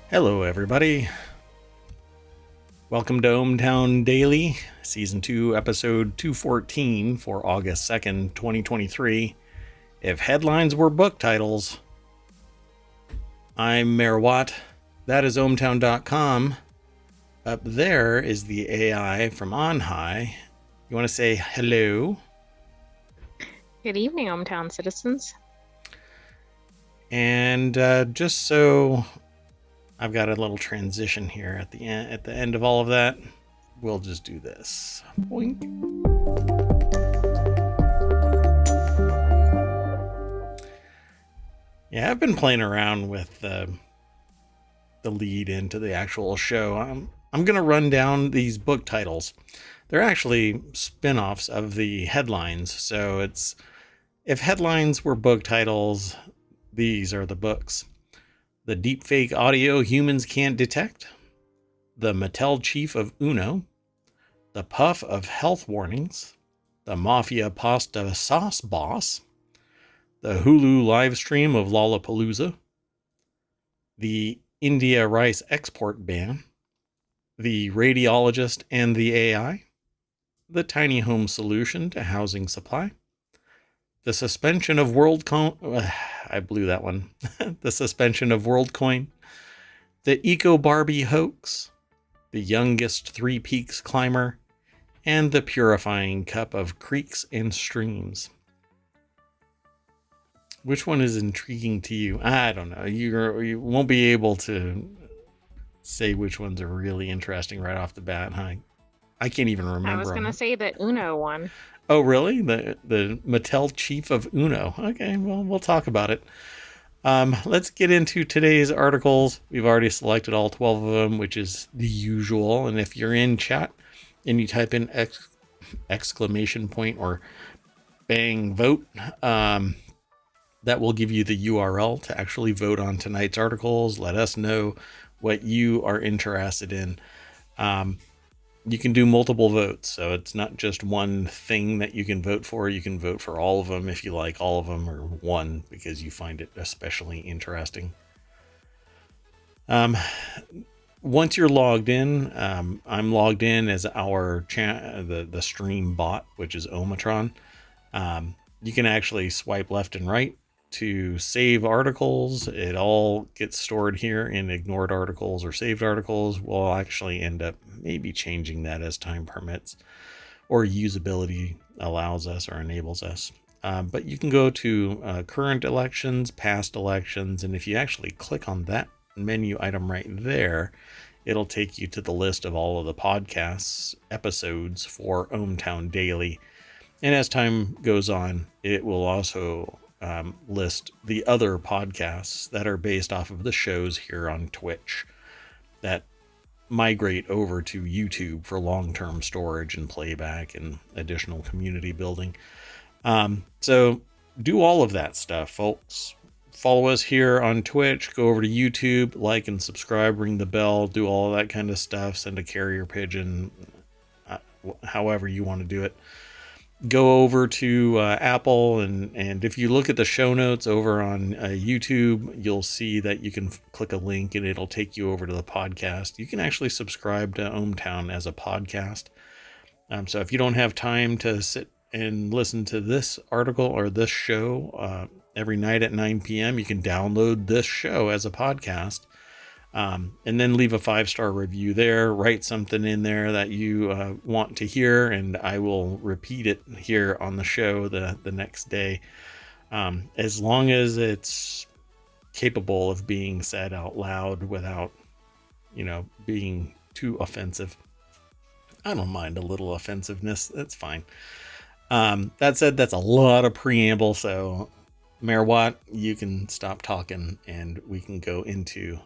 Hello, everybody. Welcome to ohmTown Daily, Season 2, Episode 214 for August 2nd, 2023. If headlines were book titles. I'm Mayor Watt. That is ohmTown.com. Up there is the AI from on high. You want to say hello? Good evening, ohmTown citizens. And just so I've got a little transition here at the end of all of that, we'll just do this. Boink. Yeah, I've been playing around with the lead into the actual show. I'm going to run down these book titles. They're actually spin-offs of the headlines. So it's if headlines were book titles, these are the books. The Deepfake Audio Humans Can't Detect. The Mattel Chief of Uno. The Puff of Health Warnings. The Mafia Pasta Sauce Boss. The Hulu Livestream of Lollapalooza. The India rice export ban. The Radiologist and the AI. The TinyHome solution to housing supply. The suspension of WorldCoin. I blew that one. The suspension of WorldCoin. The Eco-Barbie Hoax. The youngest Three Peaks climber. And the Purifying cup of creeks and streams. Which one is intriguing to you? I don't know. You won't be able to say which ones are really interesting right off the bat. I can't even remember. I was going to say the Uno one. Oh, really? The Mattel Chief of Uno. Okay, well, we'll talk about it. Let's get into today's articles. We've already selected all 12 of them, which is the usual. And if you're in chat and you type in exclamation point or bang vote, that will give you the URL to actually vote on tonight's articles. Let us know what you are interested in. You can do multiple votes, so it's not just one thing that you can vote for. You can vote for all of them if you like all of them, or one because you find it especially interesting. Once you're logged in, I'm logged in as our the stream bot, which is ohmTown. You can actually swipe left and right to save articles. It all gets stored here in ignored articles or saved articles. We'll actually end up maybe changing that as time permits or usability allows us or enables us. But you can go to current elections, past elections, and if you actually click on that menu item right there, it'll take you to the list of all of the podcasts episodes for ohmTown Daily. And as time goes on, it will also list the other podcasts that are based off of the shows here on Twitch that migrate over to YouTube for long-term storage and playback and additional community building. So do all of that stuff, folks. Follow us here on Twitch, go over to YouTube, like and subscribe, ring the bell, do all that kind of stuff, send a carrier pigeon, however you want to do it. Go over to Apple, and if you look at the show notes over on YouTube, you'll see that you can click a link and it'll take you over to the podcast. You can actually subscribe to ohmTown as a podcast. So if you don't have time to sit and listen to this article or this show every night at 9 p.m., you can download this show as a podcast. And then leave a 5-star review there, write something in there that you want to hear, and I will repeat it here on the show the next day, as long as it's capable of being said out loud without, being too offensive. I don't mind a little offensiveness. That's fine. That said, that's a lot of preamble, so Mayor Watt, you can stop talking and we can go into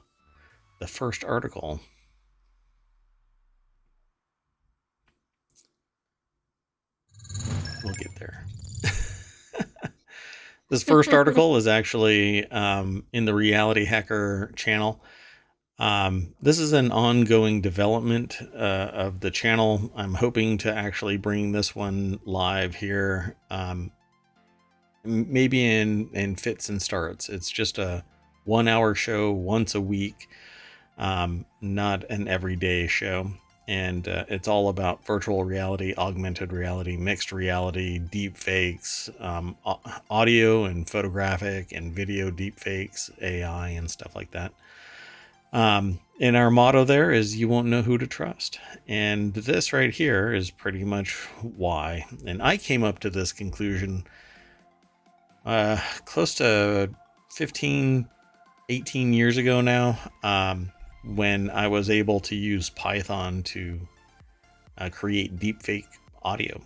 the first article. We'll get there. This first article is actually in the Reality Hacker channel. This is an ongoing development of the channel. I'm hoping to actually bring this one live here, maybe in fits and starts. It's just a 1-hour show once a week. not an everyday show. And it's all about virtual reality, augmented reality, mixed reality, deep fakes, audio and photographic and video deep fakes, AI and stuff like that. And our motto there is you won't know who to trust. And this right here is pretty much why. And I came up to this conclusion close to 15, 18 years ago now, when I was able to use Python to create deepfake audio.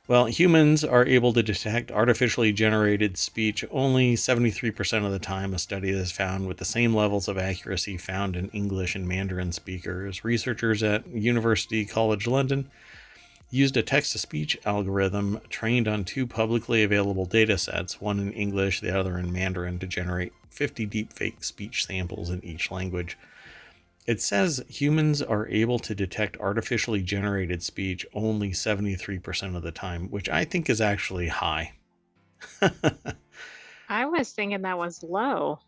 Well, humans are able to detect artificially generated speech only 73% of the time, a study has found, with the same levels of accuracy found in English and Mandarin speakers. Researchers at University College London used a text-to-speech algorithm trained on two publicly available data sets, one in English, the other in Mandarin, to generate 50 deepfake speech samples in each language. It says humans are able to detect artificially generated speech only 73% of the time, which I think is actually high. I was thinking that was low.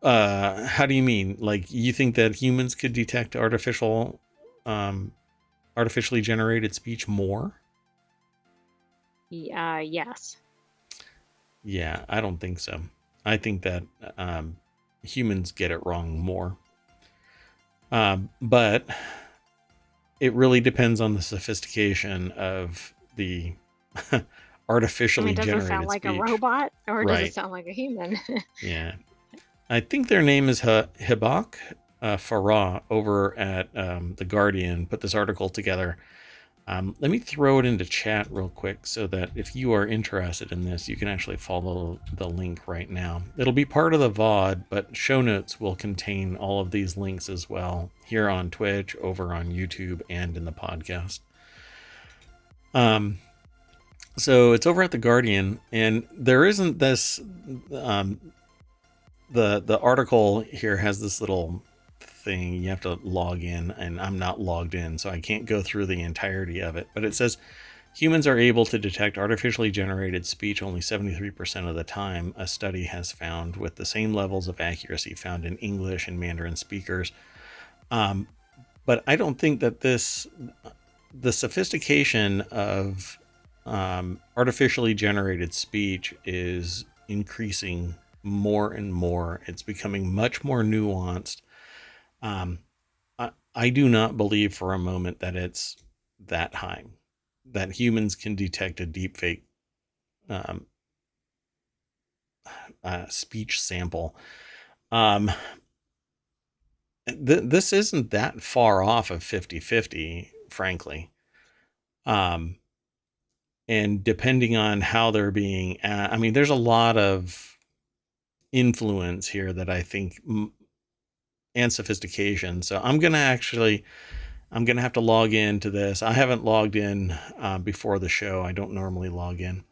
How do you mean? Like, you think that humans could detect artificially generated speech more? Yes. Yeah, I don't think so. I think that humans get it wrong more. But it really depends on the sophistication of the I artificially mean, does it sound generated like a speech. robot or does it Right. sound like a human? Yeah. I think their name is Hibak Farah over at The Guardian put this article together. Let me throw it into chat real quick so that if you are interested in this, you can actually follow the link right now. It'll be part of the VOD, but show notes will contain all of these links as well here on Twitch, over on YouTube, and in the podcast. So it's over at The Guardian, and there isn't this. The article here has this little thing you have to log in, and I'm not logged in, so I can't go through the entirety of it. But it says humans are able to detect artificially generated speech only 73% of the time, a study has found, with the same levels of accuracy found in English and Mandarin speakers. But I don't think that the sophistication of artificially generated speech is increasing more and more. It's becoming much more nuanced. I do not believe for a moment that it's that high, that humans can detect a deepfake um, speech sample. This isn't that far off of 50-50, frankly. And depending on how they're being, I mean, there's a lot of influence here that I think, and sophistication. So I'm going to have to log into this. I haven't logged in before the show. I don't normally log in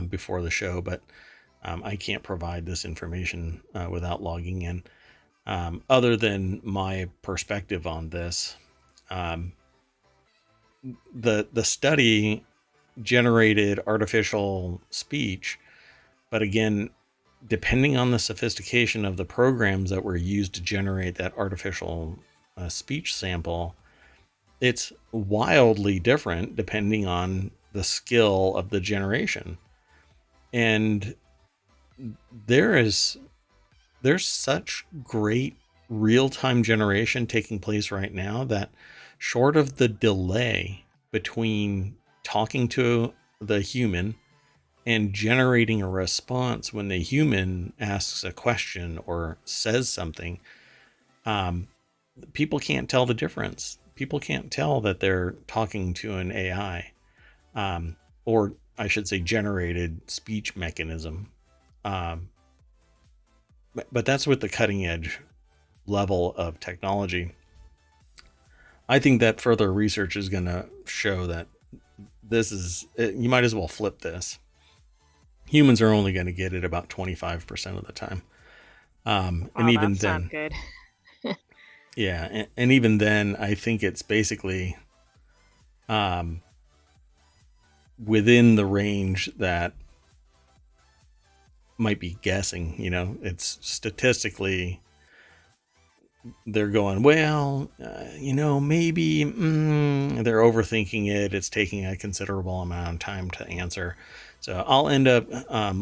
before the show, but I can't provide this information without logging in. Other than my perspective on this, the study generated artificial speech, but again, depending on the sophistication of the programs that were used to generate that artificial speech sample, it's wildly different depending on the skill of the generation. And there's such great real-time generation taking place right now that, short of the delay between talking to the human and generating a response when the human asks a question or says something, people can't tell the difference. People can't tell that they're talking to an AI, or I should say generated speech mechanism. But that's with the cutting edge level of technology. I think that further research is going to show that you might as well flip this. Humans are only going to get it about 25% of the time. And Wow, even that's not then, good. yeah. And even then, I think it's basically within the range that might be guessing. It's statistically they're going, well, maybe they're overthinking it. It's taking a considerable amount of time to answer. So I'll end up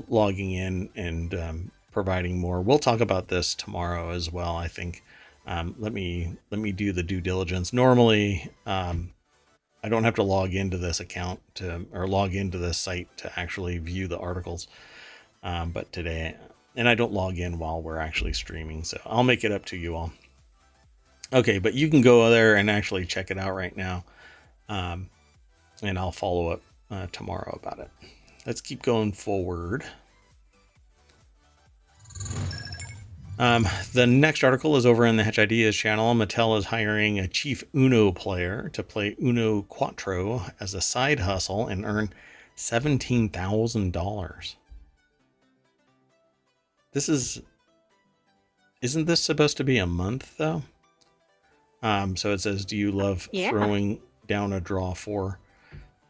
logging in and providing more. We'll talk about this tomorrow as well, I think. Let me do the due diligence. Normally, I don't have to log into this account or log into this site to actually view the articles. But today, and I don't log in while we're actually streaming, so I'll make it up to you all. Okay, but you can go there and actually check it out right now. And I'll follow up tomorrow about it. Let's keep going forward. The next article is over in the Hedge Ideas channel. Mattel is hiring a chief Uno player to play Uno Quattro as a side hustle and earn $17,000. Isn't this supposed to be a month though? So it says, do you love throwing down a draw for,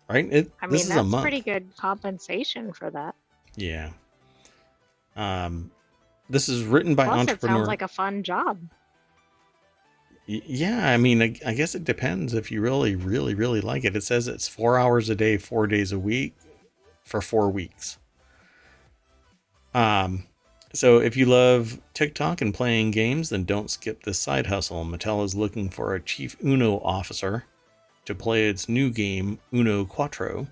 right? This is a month. That's pretty good compensation for that. Yeah. This is written by entrepreneur. It sounds like a fun job. Yeah, I guess it depends if you really, really, really like it. It says it's 4 hours a day, 4 days a week for 4 weeks. So if you love TikTok and playing games, then don't skip this side hustle. Mattel is looking for a chief Uno officer to play its new game, Uno Quattro.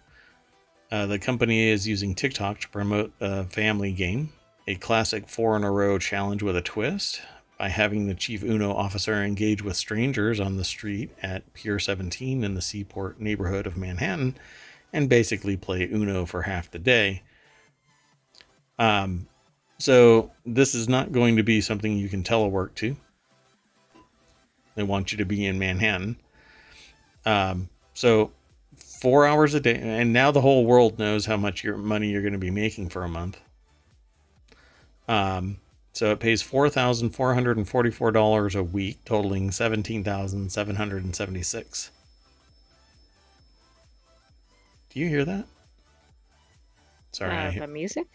The company is using TikTok to promote a family game, a classic 4-in-a-row challenge with a twist, by having the chief Uno officer engage with strangers on the street at Pier 17 in the Seaport neighborhood of Manhattan and basically play Uno for half the day. So this is not going to be something you can telework to. They want you to be in Manhattan. So 4 hours a day, and now the whole world knows how much money you're going to be making for a month. So it pays $4,444 a week, totaling $17,776. Do you hear that? Sorry. The music?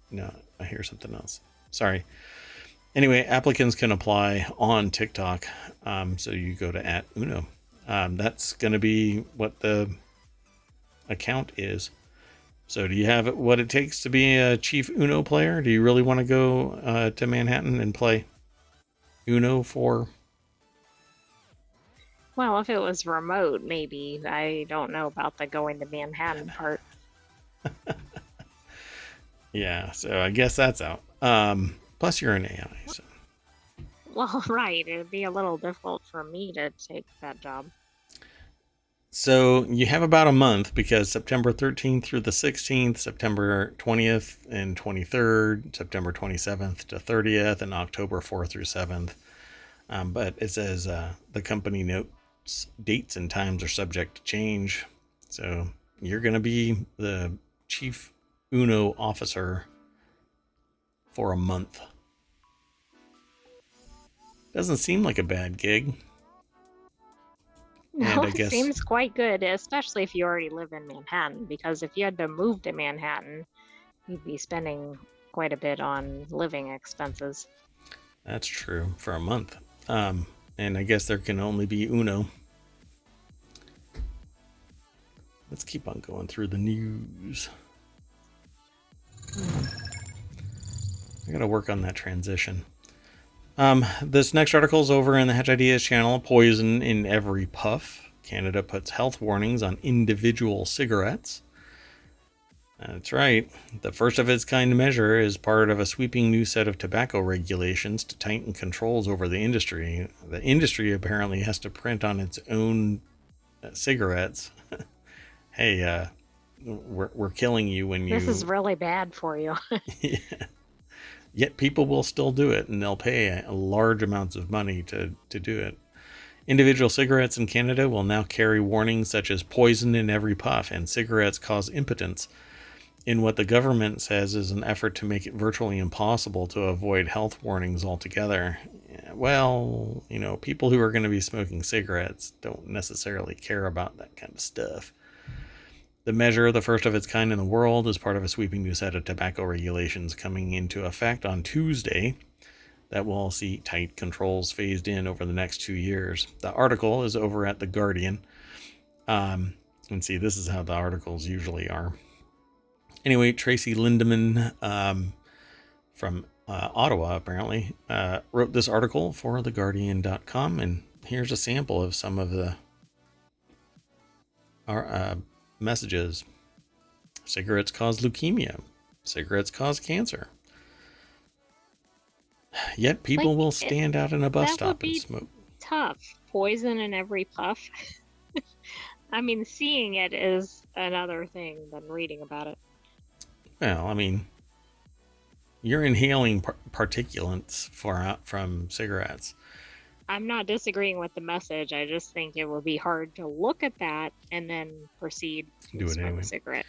No, I hear something else. Sorry. Anyway, applicants can apply on TikTok. So you go to @Uno. That's going to be what the account is. So do you have what it takes to be a chief Uno player? Do you really want to go to Manhattan and play Uno for? Well, if it was remote, maybe. I don't know about the going to Manhattan part. Yeah, so I guess that's out. Plus you're an AI. So. Well, right. It'd be a little difficult for me to take that job. So you have about a month because September 13th through the 16th, September 20th and 23rd, September 27th to 30th, and October 4th through 7th. But it says the company notes dates and times are subject to change. So you're going to be the chief Uno officer for a month. Doesn't seem like a bad gig. No, it seems quite good, especially if you already live in Manhattan, because if you had to move to Manhattan, you'd be spending quite a bit on living expenses. That's true, for a month. And I guess there can only be Uno. Let's keep on going through the news. I gotta work on that transition. This next article is over in the Hedge Ideas channel. Poison in every puff. Canada puts health warnings on individual cigarettes. That's right. The first of its kind measure is part of a sweeping new set of tobacco regulations to tighten controls over the industry. The industry apparently has to print on its own cigarettes. Hey, we're killing you when you... This is really bad for you. Yeah. Yet people will still do it, and they'll pay large amounts of money to do it. Individual cigarettes in Canada will now carry warnings such as poison in every puff and cigarettes cause impotence, in what the government says is an effort to make it virtually impossible to avoid health warnings altogether. Well, people who are going to be smoking cigarettes don't necessarily care about that kind of stuff. The measure, the first of its kind in the world, is part of a sweeping new set of tobacco regulations coming into effect on Tuesday that will see tight controls phased in over the next 2 years. The article is over at The Guardian. And see, this is how the articles usually are. Anyway, Tracy Lindemann from Ottawa, apparently, wrote this article for TheGuardian.com, and here's a sample of some of the messages. Cigarettes cause leukemia. Cigarettes cause cancer. Yet people will stand out in a bus stop and smoke. Tough. Poison in every puff. I mean, seeing it is another thing than reading about it. Well, I mean, you're inhaling particulates from cigarettes. I'm not disagreeing with the message. I just think it would be hard to look at that and then proceed to smoke a cigarette.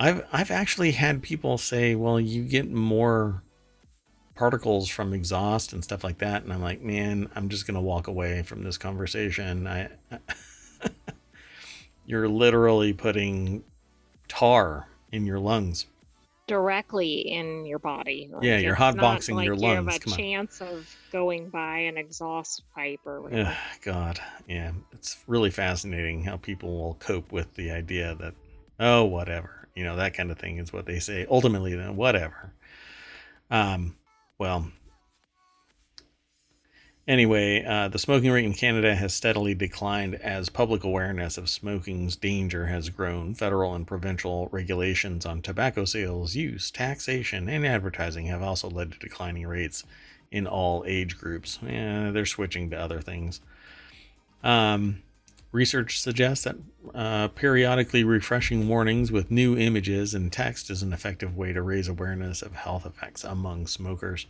I've actually had people say, well, you get more particles from exhaust and stuff like that, and I'm like, man, I'm just gonna walk away from this conversation. You're literally putting tar in your lungs, directly in your body. Like, yeah, you're hotboxing your lungs. You have a chance of going by an exhaust pipe or whatever. God, yeah, it's really fascinating how people will cope with the idea that, oh, whatever, that kind of thing is what they say. Ultimately, then whatever. Well, anyway, the smoking rate in Canada has steadily declined as public awareness of smoking's danger has grown. Federal and provincial regulations on tobacco sales, use, taxation, and advertising have also led to declining rates in all age groups. They're switching to other things. Research suggests that periodically refreshing warnings with new images and text is an effective way to raise awareness of health effects among smokers.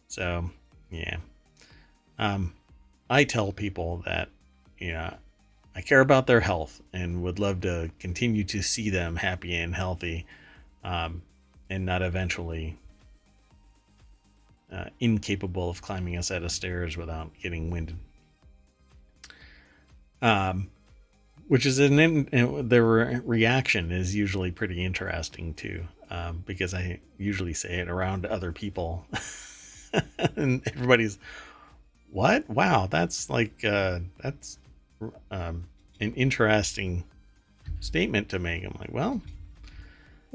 So, yeah. I tell people that, I care about their health and would love to continue to see them happy and healthy, and not eventually incapable of climbing a set of stairs without getting winded. Which is their reaction is usually pretty interesting too, because I usually say it around other people, and everybody's, what? Wow, that's like that's an interesting statement to make. I'm like, well,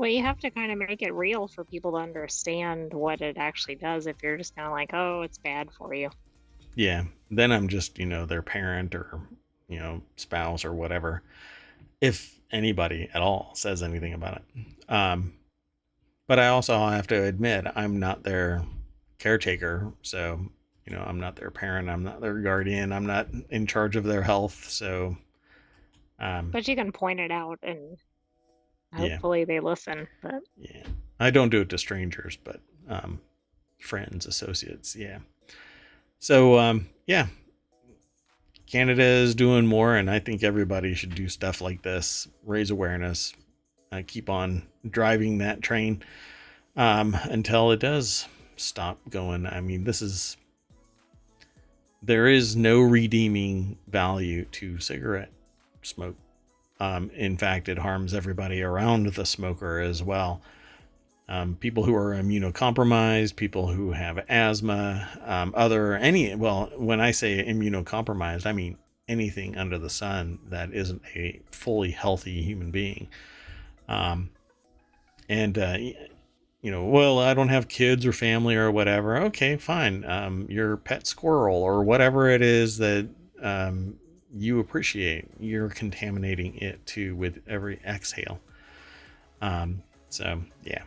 you have to kind of make it real for people to understand what it actually does. If you're just kind of like, oh, it's bad for you. Yeah, then I'm just their parent or spouse or whatever, if anybody at all says anything about it. But I also have to admit I'm not their caretaker, so I'm not their parent, I'm not their guardian, I'm not in charge of their health, so but you can point it out and hopefully they listen. But yeah, I don't do it to strangers, but friends, associates, yeah. So yeah, Canada is doing more, and I think everybody should do stuff like this, raise awareness, keep on driving that train until it does stop going. I mean, there is no redeeming value to cigarette smoke. In fact, it harms everybody around the smoker as well. People who are immunocompromised, people who have asthma, when I say immunocompromised, I mean anything under the sun that isn't a fully healthy human being. Well, I don't have kids or family or whatever. Okay, fine. Your pet squirrel or whatever it is that you appreciate, you're contaminating it too with every exhale. So, yeah.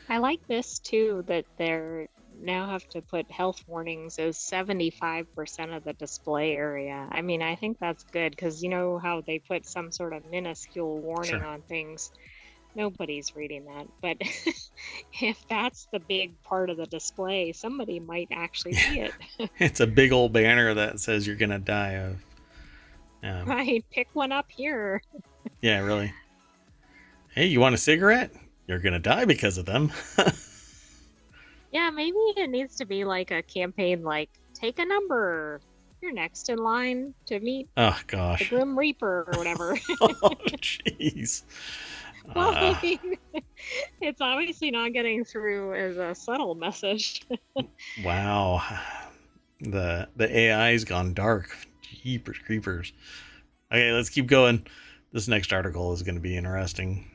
I like this too, that they're now have to put health warnings as 75% of the display area. I mean, I think that's good because how they put some sort of minuscule warning on things. Nobody's reading that. But if that's the big part of the display, somebody might actually see it. It's a big old banner that says you're going to die of. Right. Pick one up here. Yeah, really. Hey, you want a cigarette? You're going to die because of them. Yeah, maybe it needs to be like a campaign like, take a number. you're next in line to meet Oh the gosh. Grim Reaper or whatever. Oh jeez. Well, I Uh, mean, it's obviously not getting through as a subtle message. wow. The AI's gone dark. Jeepers creepers. Okay, let's keep going. This next article is going to be interesting,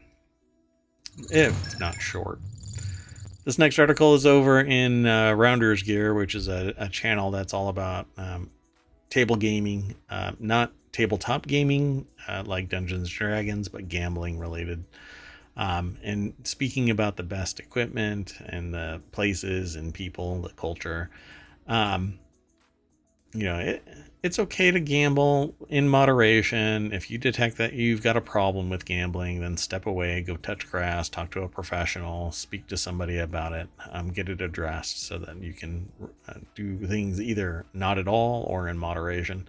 if not short. This next article is over in Rounders Gear, which is a channel that's all about table gaming, not tabletop gaming like Dungeons and Dragons, but gambling related. And speaking about the best equipment and the places and people, the culture. Um, it's okay to gamble in moderation. If you detect that you've got a problem with gambling, then step away, go touch grass, talk to a professional, speak to somebody about it, get it addressed so that you can do things either not at all or in moderation.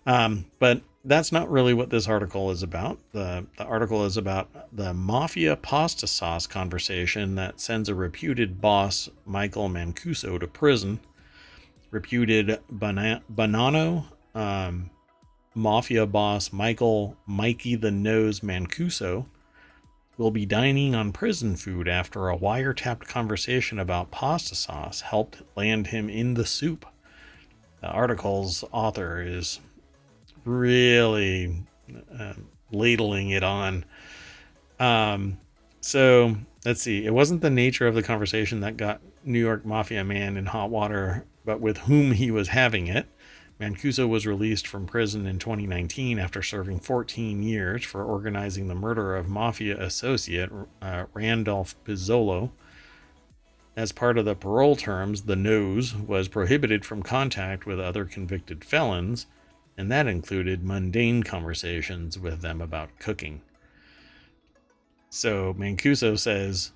But that's not really what this article is about. The article is about the Mafia pasta sauce conversation that sends a reputed boss, Michael Mancuso, to prison. Reputed Bonanno, Mafia boss Mikey the Nose Mancuso will be dining on prison food after a wiretapped conversation about pasta sauce helped land him in the soup. The article's author is really ladling it on. So let's see. It wasn't the nature of the conversation that got New York Mafia man in hot water, but with whom he was having it. Mancuso was released from prison in 2019 after serving 14 years for organizing the murder of Mafia associate Randolph Pizzolo. As part of the parole terms, the Nose was prohibited from contact with other convicted felons, and that included mundane conversations with them about cooking. So Mancuso says,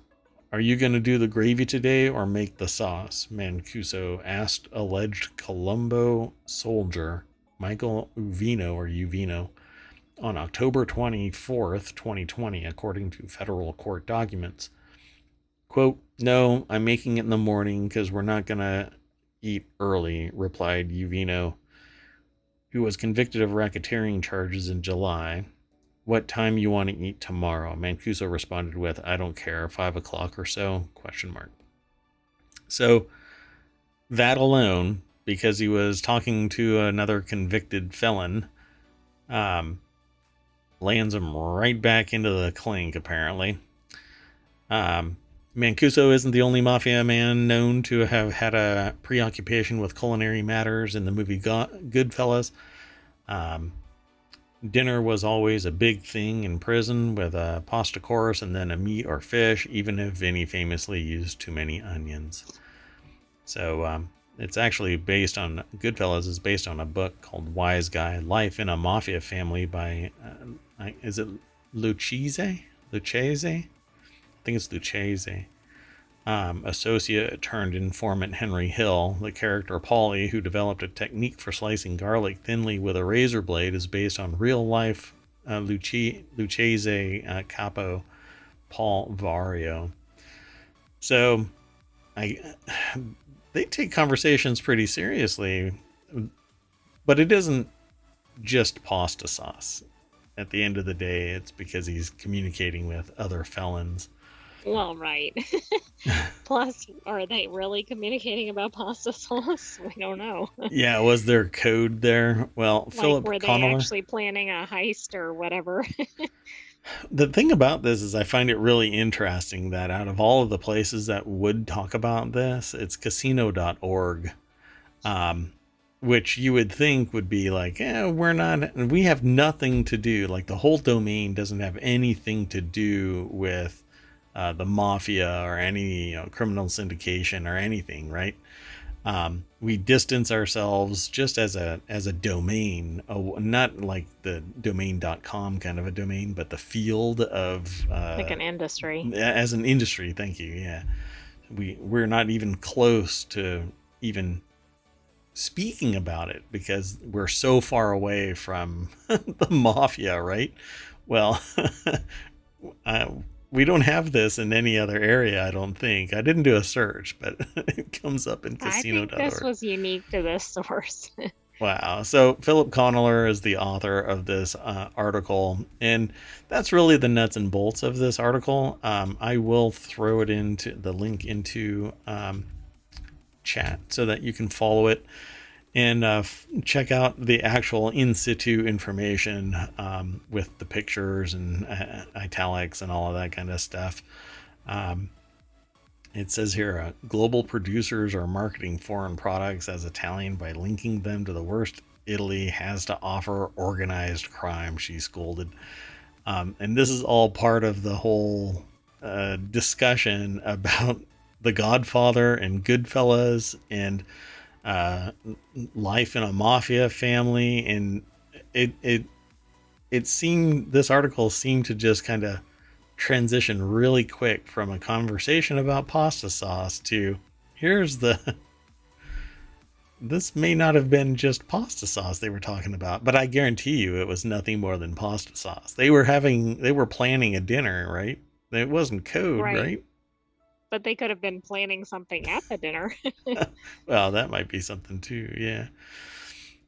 "Are you going to do the gravy today or make the sauce?" Mancuso asked alleged Colombo soldier Michael Uvino on October 24th, 2020, according to federal court documents. Quote, "No, I'm making it in the morning because we're not going to eat early," replied Uvino, who was convicted of racketeering charges in July. "What time you want to eat tomorrow?" Mancuso responded with, "I don't care, 5 o'clock or so, ? So that alone, because he was talking to another convicted felon, lands him right back into the clink, apparently. Mancuso isn't the only mafia man known to have had a preoccupation with culinary matters in the movie Goodfellas. Dinner was always a big thing in prison with a pasta course and then a meat or fish, even if Vinny famously used too many onions. So it's actually based on, Goodfellas is based on a book called Wise Guy, Life in a Mafia Family by, is it Lucchese? I think it's Lucchese. Associate turned informant Henry Hill, the character Paulie, who developed a technique for slicing garlic thinly with a razor blade, is based on real life Lucchese capo Paul Vario. So they take conversations pretty seriously, but it isn't just pasta sauce. At the end of the day, it's because he's communicating with other felons. Well, right. Plus, are they really communicating about pasta sauce? We don't know. Yeah, was there code there? Well, Like, Philip were they Connolly. actually planning a heist or whatever? The thing about this is I find it really interesting that out of all of the places that would talk about this, it's casino.org, which you would think would be like, we have nothing to do. Like the whole domain doesn't have anything to do with the mafia or any criminal syndication or anything, right? We distance ourselves just as a domain, not like the domain.com kind of a domain, but the field of Like an industry. as an industry. Thank you. Yeah, we're not even close to even speaking about it because we're so far away from the mafia, right? Well, uh, we don't have this in any other area, I don't think. I didn't do a search, but it comes up in I think this casino.org. was unique to this source. Wow. So Philip Connolly is the author of this article, and that's really the nuts and bolts of this article. I will throw it into the link into chat so that you can follow it and check out the actual in situ information with the pictures and italics and all of that kind of stuff. Um, it says here, global producers are marketing foreign products as Italian by linking them to the worst Italy has to offer organized crime, she scolded. And this is all part of the whole discussion about The Godfather and Goodfellas and uh, life in a mafia family. And it, it, it seemed, this article seemed to just kind of transition really quick from a conversation about pasta sauce to here's the this may not have been just pasta sauce they were talking about, but I guarantee you it was nothing more than pasta sauce. They were planning a dinner, right? It wasn't code, Right. right? But they could have been planning something at the dinner. Well, that might be something too, yeah.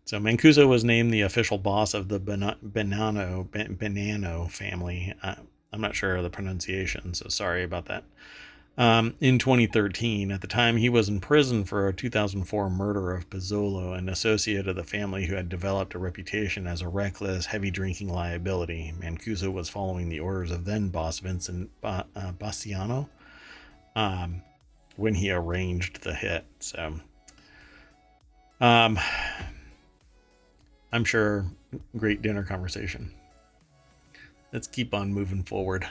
So Mancuso was named the official boss of the Banano family. I'm not sure of the pronunciation, so sorry about that. In 2013. At the time, he was in prison for a 2004 murder of Pizzolo, an associate of the family who had developed a reputation as a reckless, heavy drinking liability. Mancuso was following the orders of then boss Vincent Bassiano when he arranged the hit. So, um, I'm sure great dinner conversation. Let's keep on moving forward.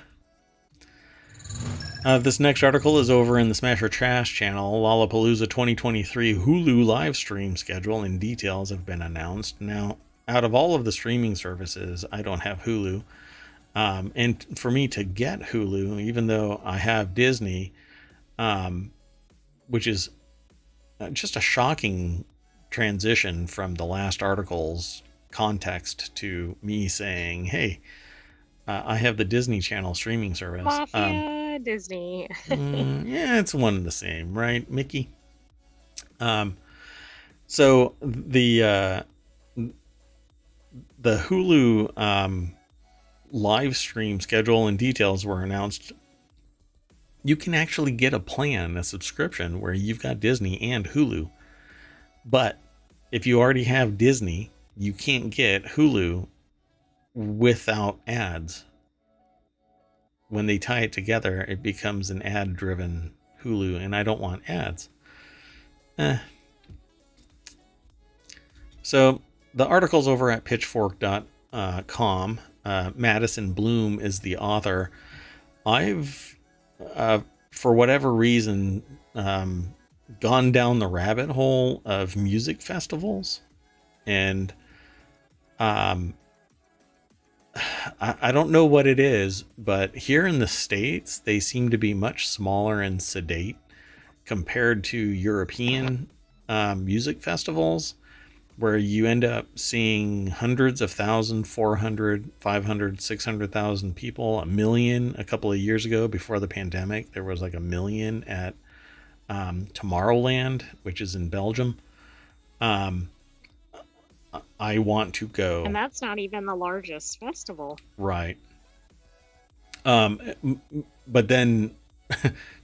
This next article is over in the Smash or Trash channel. Lollapalooza 2023 Hulu live stream schedule and details have been announced. Now, out of all of the streaming services, I don't have Hulu. And for me to get Hulu, even though I have Disney, which is just a shocking transition from the last article's context to me saying, hey, I have the Disney Channel streaming service. Mafia, Disney. Yeah, it's one and the same, right, Mickey? So the Hulu live stream schedule and details were announced. You can actually get a plan, a subscription where you've got Disney and Hulu. But if you already have Disney, you can't get Hulu without ads. When they tie it together, it becomes an ad-driven Hulu, and I don't want ads. So the article's over at pitchfork.com. Madison Bloom is the author. I've, for whatever reason, gone down the rabbit hole of music festivals, and I don't know what it is, but here in the States, they seem to be much smaller and sedate compared to European music festivals, where you end up seeing hundreds of thousands, 400, 500, 600,000 people, a million a couple of years ago before the pandemic. There was like a million at Tomorrowland, which is in Belgium. I want to go. And that's not even the largest festival. Right. But then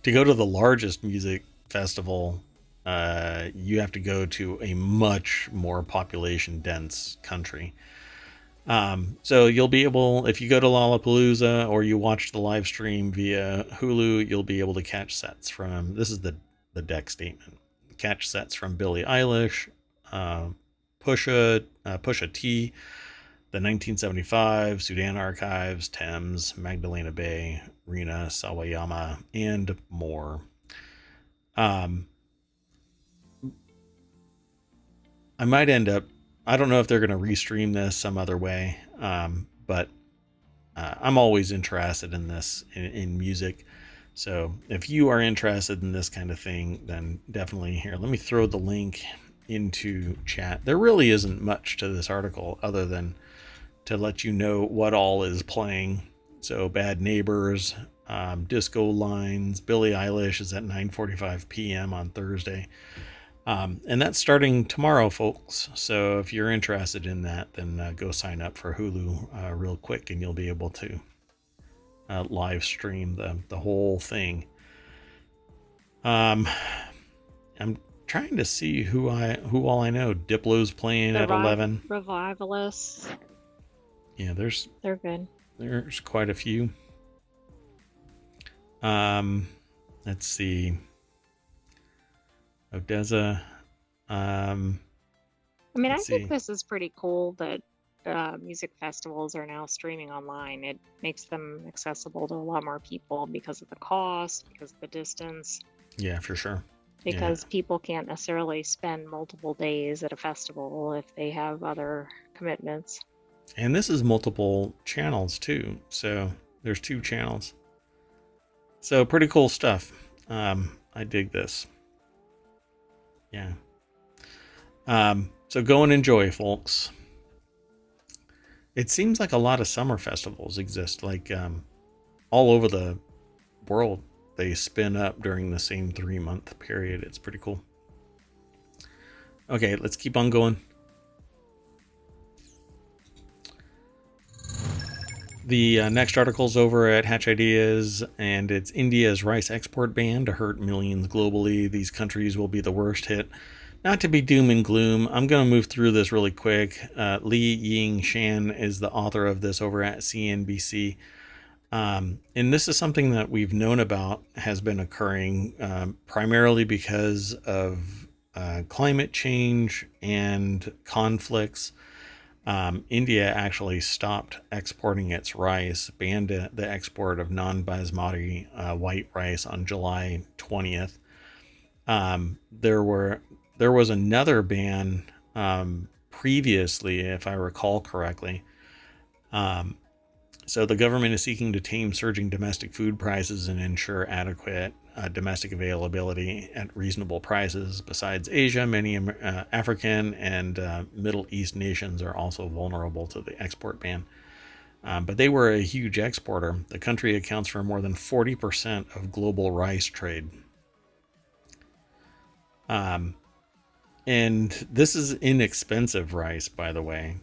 to go to the largest music festival, you have to go to a much more population dense country. So you'll be able, if you go to Lollapalooza or you watch the live stream via Hulu, you'll be able to catch sets from, this is the deck statement, catch sets from Billie Eilish, Pusha T, the 1975, Sudan Archives, Thames, Magdalena Bay, Rina Sawayama, and more. I might end up, I don't know if they're going to restream this some other way, but I'm always interested in this, in music. So if you are interested in this kind of thing, then definitely here. Let me throw the link into chat. There really isn't much to this article other than to let you know what all is playing. So Bad Neighbors, Disco Lines, Billie Eilish is at 9:45 p.m. on Thursday. And that's starting tomorrow, folks. So if you're interested in that, then go sign up for Hulu real quick, and you'll be able to live stream the whole thing. Um, I'm trying to see who all I know. Diplo's playing The at 11. revivalists, Yeah, they're good. there's quite a few. Um, let's see. Odessa. I mean, I Let's think see. this is pretty cool that music festivals are now streaming online. It makes them accessible to a lot more people because of the cost, because of the distance, Yeah, for sure. Yeah. because people can't necessarily spend multiple days at a festival if they have other commitments. And this is multiple channels too. So there's 2 channels. So pretty cool stuff. I dig this. Yeah. So go and enjoy, folks. It seems like a lot of summer festivals exist, like all over the world. They spin up during the same 3-month period. It's pretty cool. Okay, let's keep on going. The next article's over at Hatch Ideas, and it's India's rice export ban to hurt millions globally. These countries will be the worst hit. Not to be doom and gloom, I'm going to move through this really quick. Li Ying Shan is the author of this over at CNBC. And this is something that we've known about has been occurring primarily because of climate change and conflicts. India actually stopped exporting its rice, banned the export of non-basmati white rice on July 20th. There was another ban previously, if I recall correctly. So the government is seeking to tame surging domestic food prices and ensure adequate domestic availability at reasonable prices. Besides Asia, many African and Middle East nations are also vulnerable to the export ban. But they were a huge exporter. The country accounts for more than 40% of global rice trade. And this is inexpensive rice, by the way.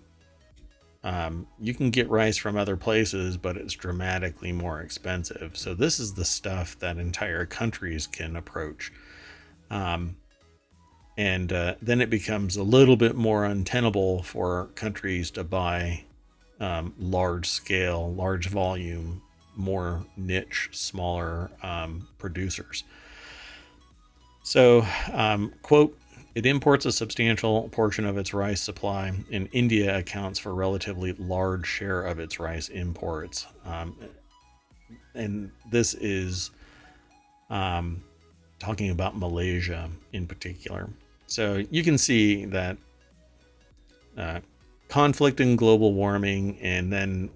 You can get rice from other places, but it's dramatically more expensive. So this is the stuff that entire countries can approach. And then it becomes a little bit more untenable for countries to buy large scale, large volume, more niche, smaller producers. So, quote, it imports a substantial portion of its rice supply, and India accounts for a relatively large share of its rice imports. And this is talking about Malaysia in particular. So you can see that conflict and global warming, and then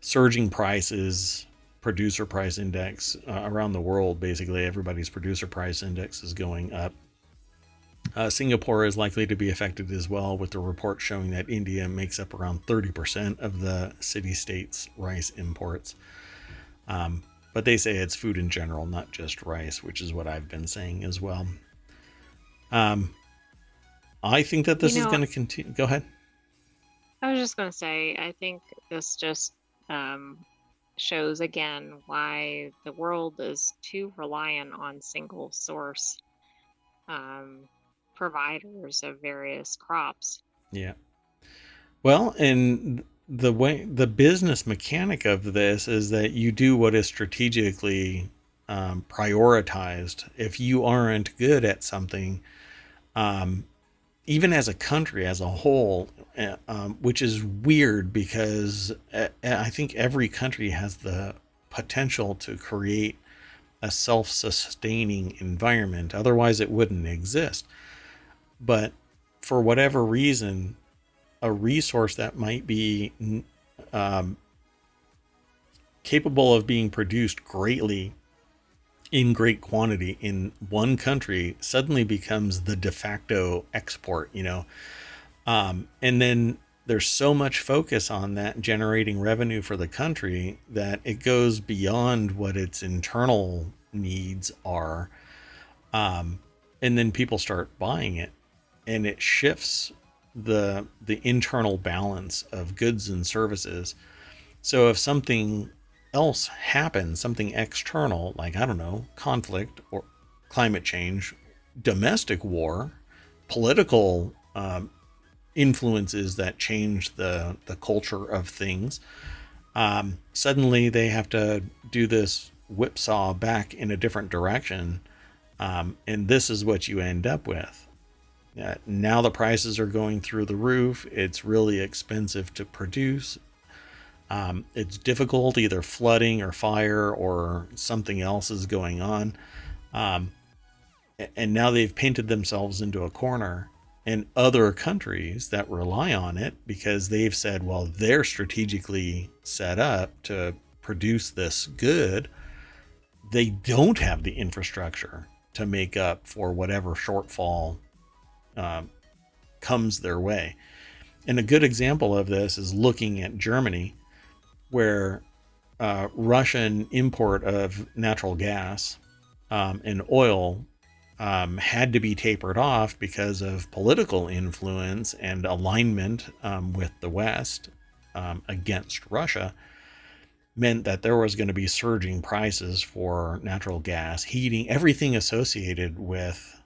surging prices, producer price index around the world. Basically, everybody's producer price index is going up. Singapore is likely to be affected as well, with the report showing that India makes up around 30% of the city-state's rice imports. But they say it's food in general, not just rice, which is what I've been saying as well. I think that this is going to continue. Go ahead. I was just going to say, I think this just shows again why the world is too reliant on single source providers of various crops. Yeah. Well, and the business mechanic of this is that you do what is strategically prioritized. If you aren't good at something, even as a country as a whole, which is weird because I think every country has the potential to create a self-sustaining environment. Otherwise, it wouldn't exist. But for whatever reason, a resource that might be capable of being produced greatly in great quantity in one country suddenly becomes the de facto export, and then there's so much focus on that generating revenue for the country that it goes beyond what its internal needs are. and then people start buying it, and it shifts the internal balance of goods and services. So if something else happens, something external, like, I don't know, conflict or climate change, domestic war, political influences that change the culture of things, suddenly they have to do this whipsaw back in a different direction. And this is what you end up with. Now the prices are going through the roof. It's really expensive to produce. It's difficult, either flooding or fire or something else is going on. Um, and now they've painted themselves into a corner. And other countries that rely on it, because they've said, well, they're strategically set up to produce this good, they don't have the infrastructure to make up for whatever shortfall uh, comes their way. And a good example of this is looking at Germany, where Russian import of natural gas and oil had to be tapered off because of political influence and alignment with the West against Russia, meant that there was going to be surging prices for natural gas, heating, everything associated with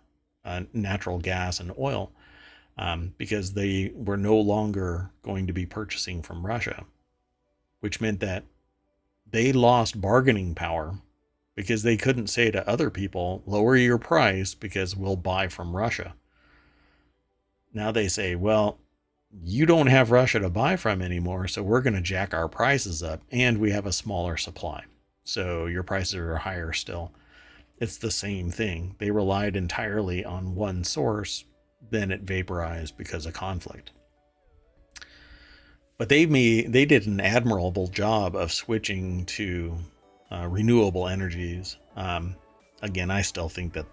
natural gas and oil, because they were no longer going to be purchasing from Russia, which meant that they lost bargaining power because they couldn't say to other people, lower your price because we'll buy from Russia. Now they say, well, you don't have Russia to buy from anymore, so we're going to jack our prices up, and we have a smaller supply. So your prices are higher still. It's the same thing. They relied entirely on one source, then it vaporized because of conflict. But they did an admirable job of switching to renewable energies. Again, I still think that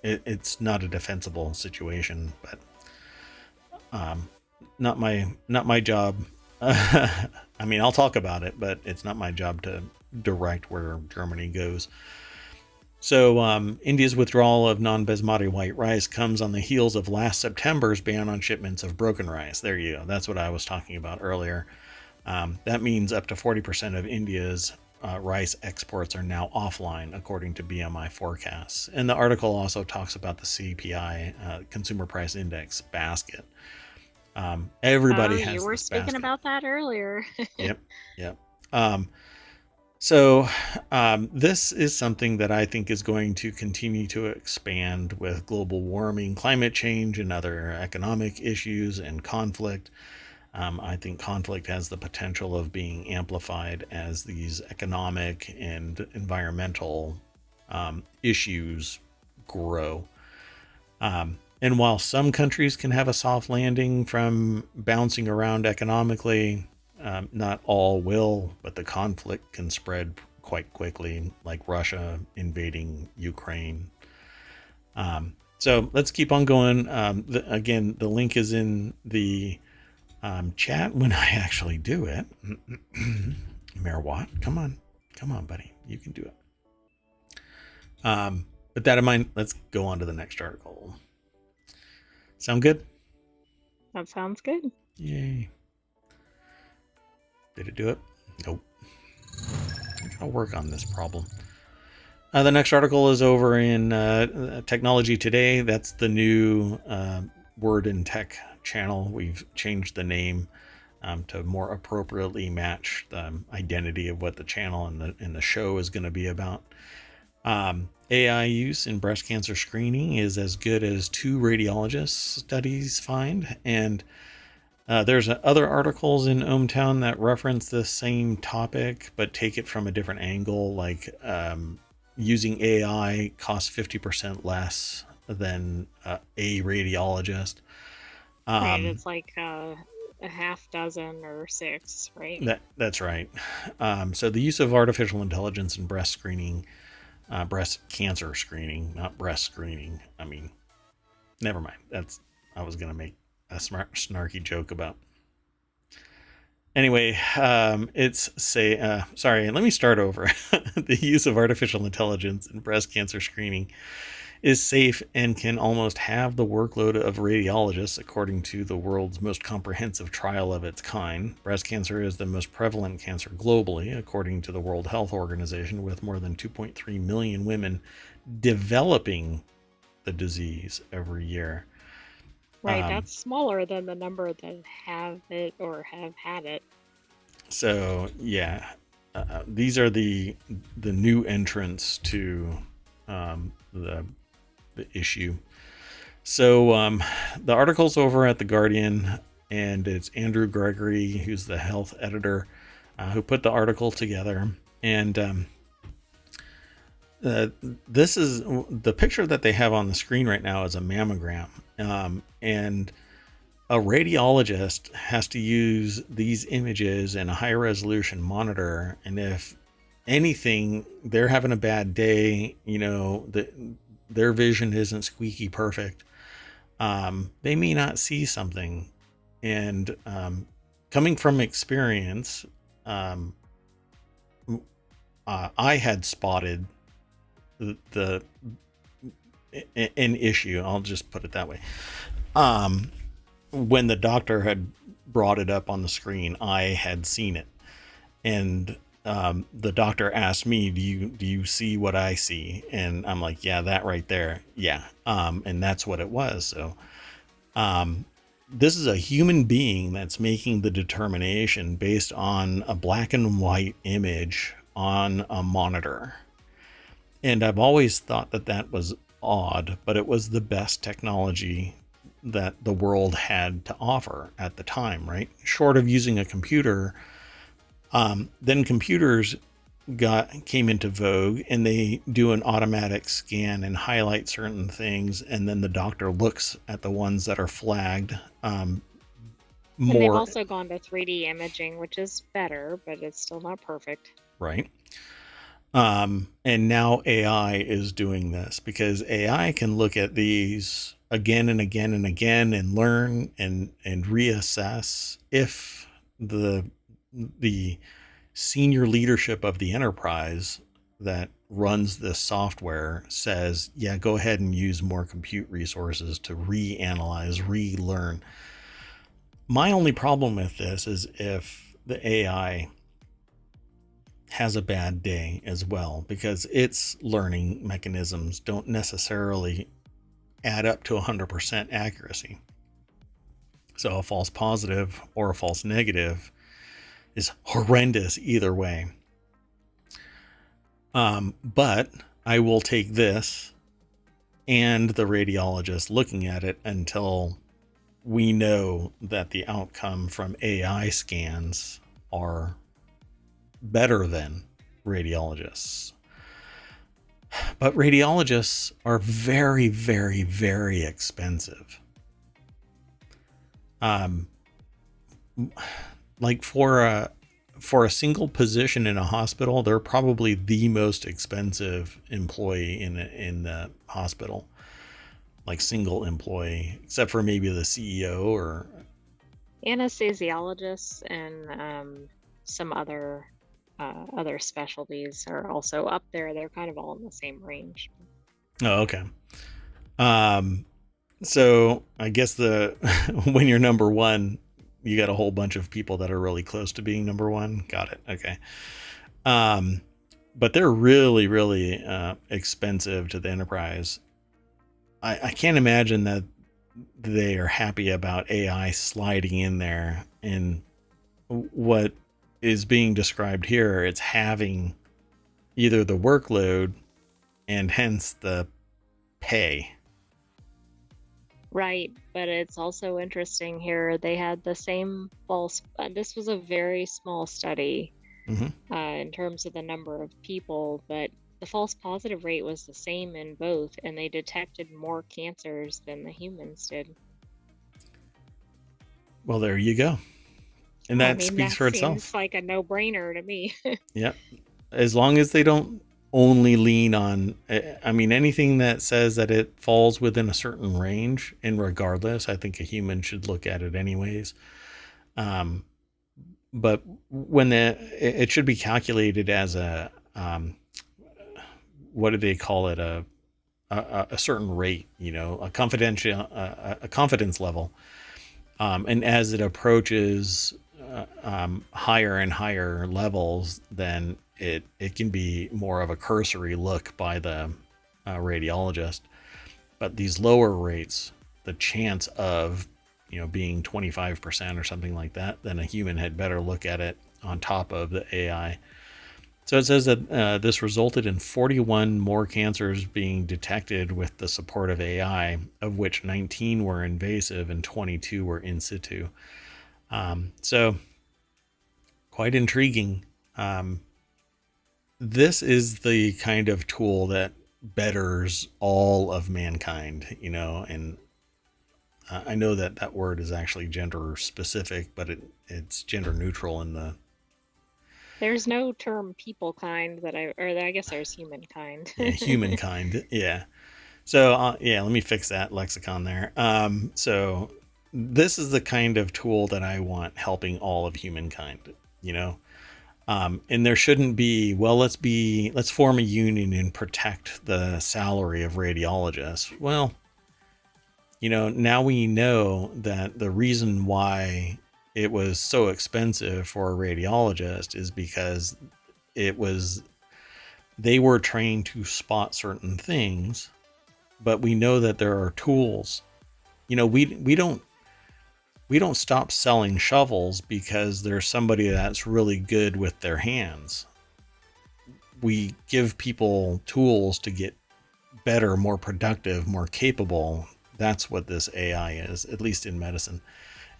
it's not a defensible situation, but not my job. I mean, I'll talk about it, but it's not my job to direct where Germany goes. So India's withdrawal of non-basmati white rice comes on the heels of last September's ban on shipments of broken rice. There you go. That's what I was talking about earlier. That means up to 40% of India's rice exports are now offline, according to BMI forecasts. And the article also talks about the CPI, Consumer Price Index basket. Oh, Everybody you has were this speaking basket. about that earlier. Yep, yep. So this is something that I think is going to continue to expand with global warming, climate change, and other economic issues and conflict. I think conflict has the potential of being amplified as these economic and environmental issues grow. And while some countries can have a soft landing from bouncing around economically, not all will, but the conflict can spread quite quickly, like Russia invading Ukraine. So let's keep on going. Again, the link is in the chat when I actually do it. Mayor Watt, come on, buddy, you can do it. With that in mind, let's go on to the next article. Sound good? That sounds good. Yay. Did it do it? Nope. I'll work on this problem. The next article is over in Technology Today. That's the new Word and Tech channel. We've changed the name to more appropriately match the identity of what the channel and the show is going to be about. AI use in breast cancer screening is as good as 2 radiologist studies find. And there's other articles in ohmTown that reference the same topic, but take it from a different angle, like using AI costs 50% less than a radiologist. Right, it's like a half dozen or 6, right? That's right. So the use of artificial intelligence in breast screening, breast cancer screening, not breast screening. I mean, never mind. I was going to make a snarky joke about. Anyway, sorry, let me start over. The use of artificial intelligence in breast cancer screening is safe and can almost halve the workload of radiologists, according to the world's most comprehensive trial of its kind. Breast cancer is the most prevalent cancer globally, according to the World Health Organization, with more than 2.3 million women developing the disease every year. Right, that's smaller than the number that have it or have had it. So yeah, these are the new entrants to the issue. So the article's over at the Guardian, and it's Andrew Gregory, who's the health editor, who put the article together. And this is the picture that they have on the screen right now is a mammogram, and a radiologist has to use these images in a high resolution monitor, and if anything, they're having a bad day, their vision isn't squeaky perfect, they may not see something. And coming from experience, I had spotted the an issue, I'll just put it that way. When the doctor had brought it up on the screen, I had seen it, and the doctor asked me, "Do you see what I see?" And I'm like, "Yeah, that right there, yeah." And that's what it was. So, this is a human being that's making the determination based on a black and white image on a monitor. And I've always thought that that was odd, but it was the best technology that the world had to offer at the time, right? Short of using a computer, then computers came into vogue, and they do an automatic scan and highlight certain things, and then the doctor looks at the ones that are flagged. And they've More also gone to 3D imaging, which is better, but it's still not perfect. right. And now AI is doing this, because AI can look at these again and again and again and learn and reassess if the senior leadership of the enterprise that runs this software says, yeah, go ahead and use more compute resources to reanalyze, relearn. My only problem with this is if the AI has a bad day as well, because its learning mechanisms don't necessarily add up to 100% accuracy. So a false positive or a false negative is horrendous either way. But I will take this and the radiologist looking at it until we know that the outcome from AI scans are better than radiologists. But radiologists are very, very, very expensive. Like for a single position in a hospital, they're probably the most expensive employee in the hospital. Like single employee, except for maybe the CEO or Anesthesiologists and some other specialties are also up there. They're kind of all in the same range. oh, okay. So I guess when you're number one, you got a whole bunch of people that are really close to being number one. Got it. Okay. But they're really, really expensive to the enterprise. I can't imagine that they are happy about AI sliding in there. And what is being described here, it's having either the workload and hence the pay. Right, but it's also interesting here. They had the same false. This was a very small study in terms of the number of people, but the false positive rate was the same in both, and they detected more cancers than the humans did. Well, there you go. And I that mean, speaks that for seems itself. like a no-brainer to me. Yep. As long as they don't only lean on, I mean, anything that says that it falls within a certain range, and regardless, I think a human should look at it anyways. But when it should be calculated as a, what do they call it? a certain rate, a confidential, a confidence level. And as it approaches higher and higher levels, then it can be more of a cursory look by the radiologist. But these lower rates, the chance of being 25% or something like that, then a human had better look at it on top of the AI. So it says that this resulted in 41 more cancers being detected with the support of AI, of which 19 were invasive and 22 were in situ. So quite intriguing. This is the kind of tool that betters all of mankind, and I know that that word is actually gender specific, but it's gender neutral in the There's no term people kind or I guess there's humankind. humankind. Yeah. So yeah, let me fix that lexicon there. So this is the kind of tool that I want helping all of humankind. You know, and there shouldn't be, well, let's form a union and protect the salary of radiologists. Well, now we know that the reason why it was so expensive for a radiologist is because it was, they were trained to spot certain things, but we know that there are tools. We don't stop selling shovels because there's somebody that's really good with their hands. We give people tools to get better, more productive, more capable. That's what this AI is, at least in medicine.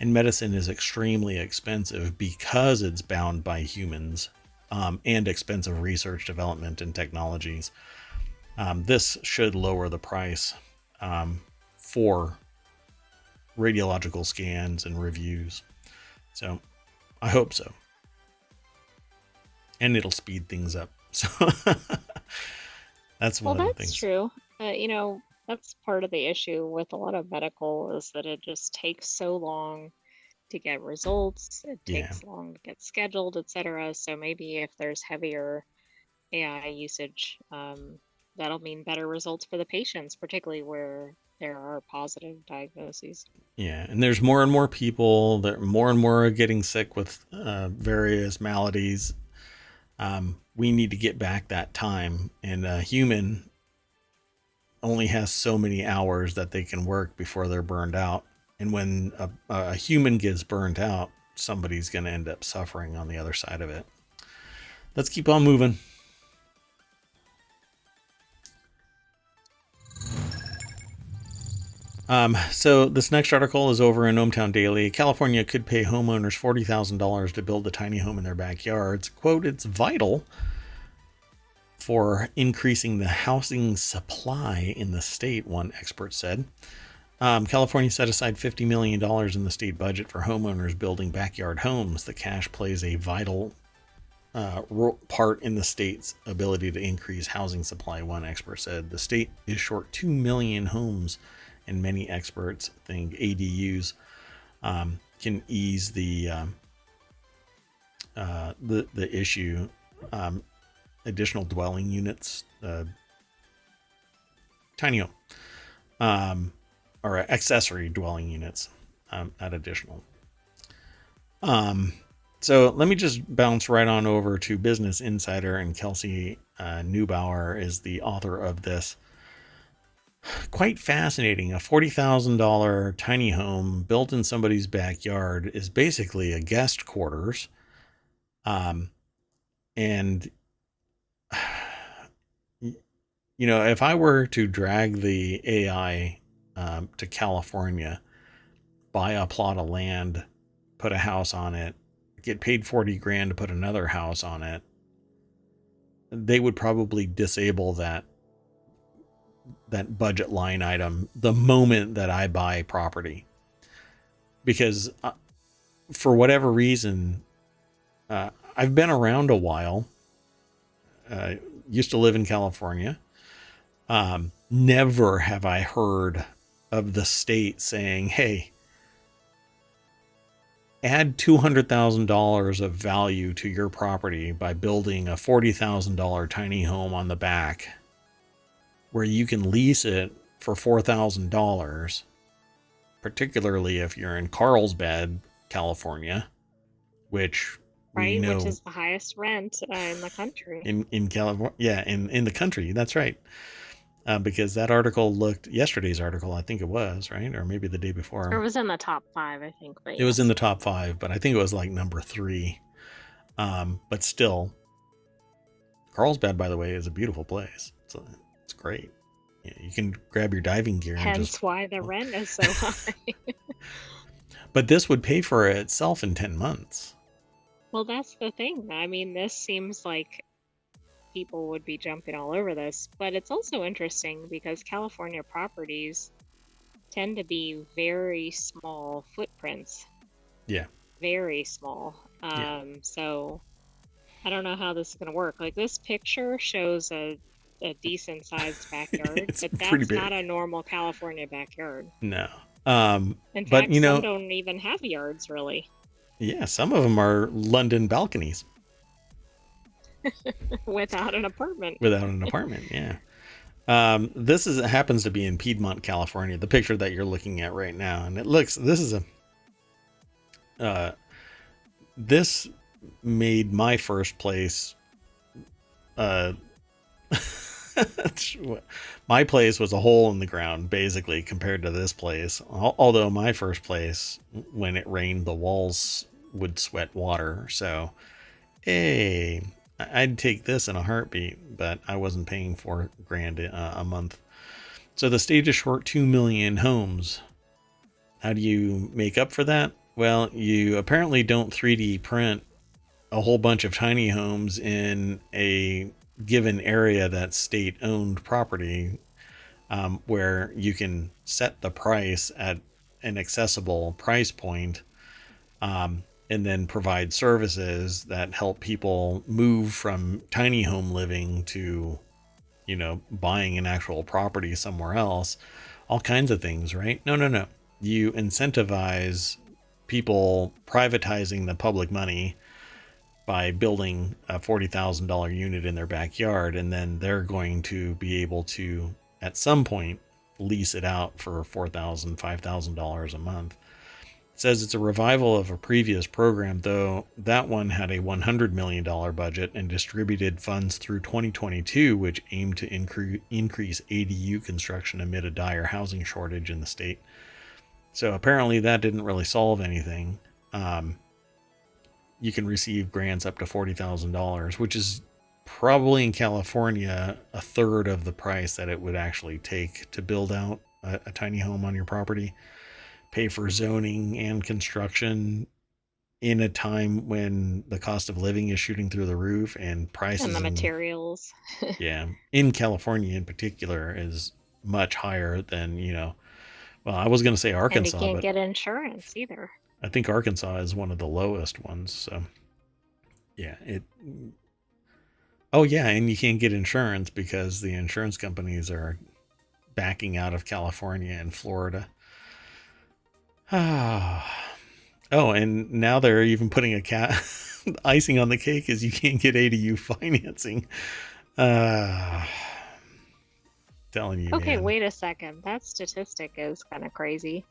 And medicine is extremely expensive because it's bound by humans, and expensive research, development, and technologies. This should lower the price for radiological scans and reviews. So I hope so. And it'll speed things up. So that's Well, one of the that's things. true. That's part of the issue with a lot of medical is that it just takes so long to get results. It Yeah. takes long to get scheduled, etc. So maybe if there's heavier AI usage, that'll mean better results for the patients, particularly where there are positive diagnoses. Yeah. And there's more and more people that more and more are getting sick with various maladies. We need to get back that time. And a human only has so many hours that they can work before they're burned out. And when a human gets burned out, somebody's going to end up suffering on the other side of it. Let's keep on moving. So this next article is over in ohmTown Daily. California could pay homeowners $40,000 to build a tiny home in their backyards. Quote, it's vital for increasing the housing supply in the state, one expert said. California set aside $50 million in the state budget for homeowners building backyard homes. The cash plays a vital part in the state's ability to increase housing supply, one expert said. The state is short 2 million homes, and many experts think ADUs can ease the issue. Additional dwelling units, tiny home, or accessory dwelling units, not additional. So let me just bounce right on over to Business Insider, and Kelsey Neubauer is the author of this. Quite fascinating. A $40,000 tiny home built in somebody's backyard is basically a guest quarters. And if I were to drag the AI to California, buy a plot of land, put a house on it, get paid 40 grand to put another house on it, they would probably disable that budget line item the moment that I buy property. Because for whatever reason, I've been around a while, used to live in California. Never have I heard of the state saying, hey, add $200,000 of value to your property by building a $40,000 tiny home on the back. where you can lease it for $4,000, particularly if you're in Carlsbad, California, which we Right, which know is the highest rent in the country. in California, yeah, in the country. That's right. Because that article looked yesterday's article, I think it was, right, or maybe the day Or before. it was in the top 5, I think, but It was in yes. the top 5, but I think it was like number 3. But still, Carlsbad, by the way, is a beautiful place. So it's great. Yeah, you can grab your diving gear and just. Hence why the rent is so high. But this would pay for itself in 10 months. Well, that's the thing. I mean, this seems like people would be jumping all over this, but it's also interesting because California properties tend to be very small footprints. Yeah. Very small. Yeah. So I don't know how this is going to work. Like, this picture shows a decent sized backyard, It's but pretty that's not big. a normal California backyard. No. In But fact, some don't even have yards, really, yeah, some of them are London balconies without an apartment. without an apartment. Yeah. This happens to be in Piedmont, California. The picture that you're looking at right now, and uh, this made my first place. Uh, my place was a hole in the ground, basically, compared to this place. Although my first place, when it rained, the walls would sweat water. So, hey, I'd take this in a heartbeat, but I wasn't paying $4,000 a month. So the stage is short 2 million homes. How do you make up for that? Well, you apparently don't 3D print a whole bunch of tiny homes in a given area that's state owned property, where you can set the price at an accessible price point, and then provide services that help people move from tiny home living to, buying an actual property somewhere else. All kinds of things, right? No. You incentivize people privatizing the public money by building a $40,000 unit in their backyard, and then they're going to be able to, at some point, lease it out for $4,000, $5,000 a month. It says it's a revival of a previous program, though that one had a $100 million budget and distributed funds through 2022, which aimed to increase ADU construction amid a dire housing shortage in the state. So apparently that didn't really solve anything. You can receive grants up to $40,000, which is probably in California a third of the price that it would actually take to build out a tiny home on your property. Pay for zoning and construction in a time when the cost of living is shooting through the roof and prices And the materials. in California in particular is much higher than, well, I was going to say And you Arkansas, can't but get insurance either. I think Arkansas is one of the lowest ones. So yeah, oh yeah, and you can't get insurance because the insurance companies are backing out of California and Florida. Oh, and now they're even putting icing on the cake is you can't get ADU financing. Telling you, Okay, man. wait a second. That statistic is kind of crazy.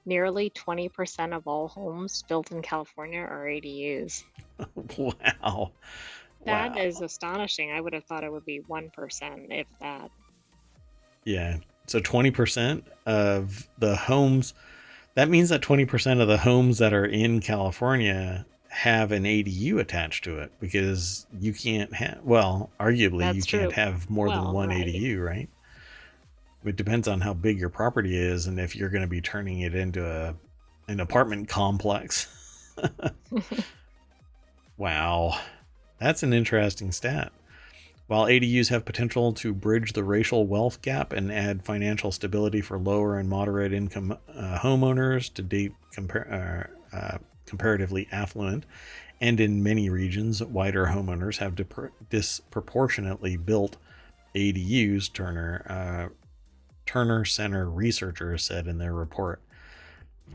Nearly 20% of all homes built in California are ADUs. Wow. That is astonishing. I would have thought it would be 1%, if that. Yeah. So 20% of the homes, that means that 20% of the homes that are in California have an ADU attached to it, because you can't have, well, arguably you That's can't true. have more than Well, one right. ADU, right? It depends on how big your property is and if you're going to be turning it into an apartment complex. Wow. That's an interesting stat. While ADUs have potential to bridge the racial wealth gap and add financial stability for lower and moderate income homeowners, to date comparatively affluent, and in many regions, wider homeowners have disproportionately built ADUs, Turner Center researchers said in their report.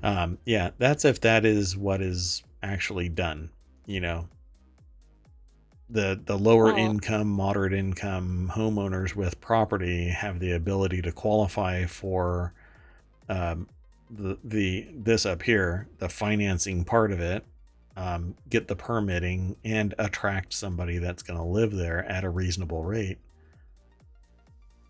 Yeah, that's if that is what is actually done. the lower Well, income, moderate income homeowners with property have the ability to qualify for um, the this up here, the financing part of it, get the permitting, and attract somebody that's going to live there at a reasonable rate.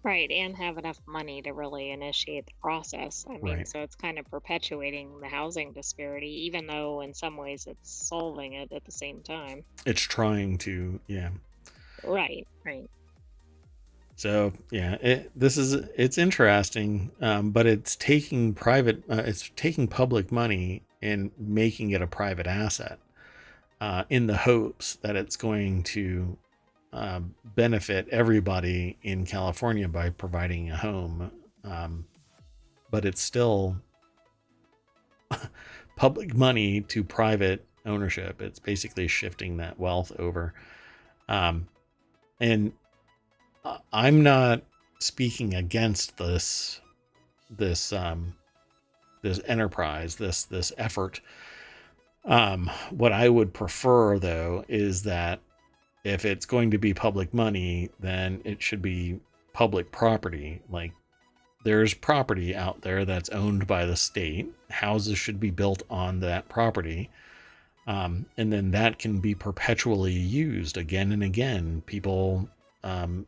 right, and have enough money to really initiate the process. I mean, Right. so it's kind of perpetuating the housing disparity, even though in some ways it's solving it at the same time. It's trying to, yeah. Right, right. So yeah, it's interesting, but it's taking public money and making it a private asset, in the hopes that it's going to benefit everybody in California by providing a home. Um, but it's still public money to private ownership. It's basically shifting that wealth over. Um, and I'm not speaking against this this enterprise, this effort. What I would prefer, though, is that if it's going to be public money, then it should be public property. Like, there's property out there that's owned by the state. Houses should be built on that property. And then that can be perpetually used again and again. People um,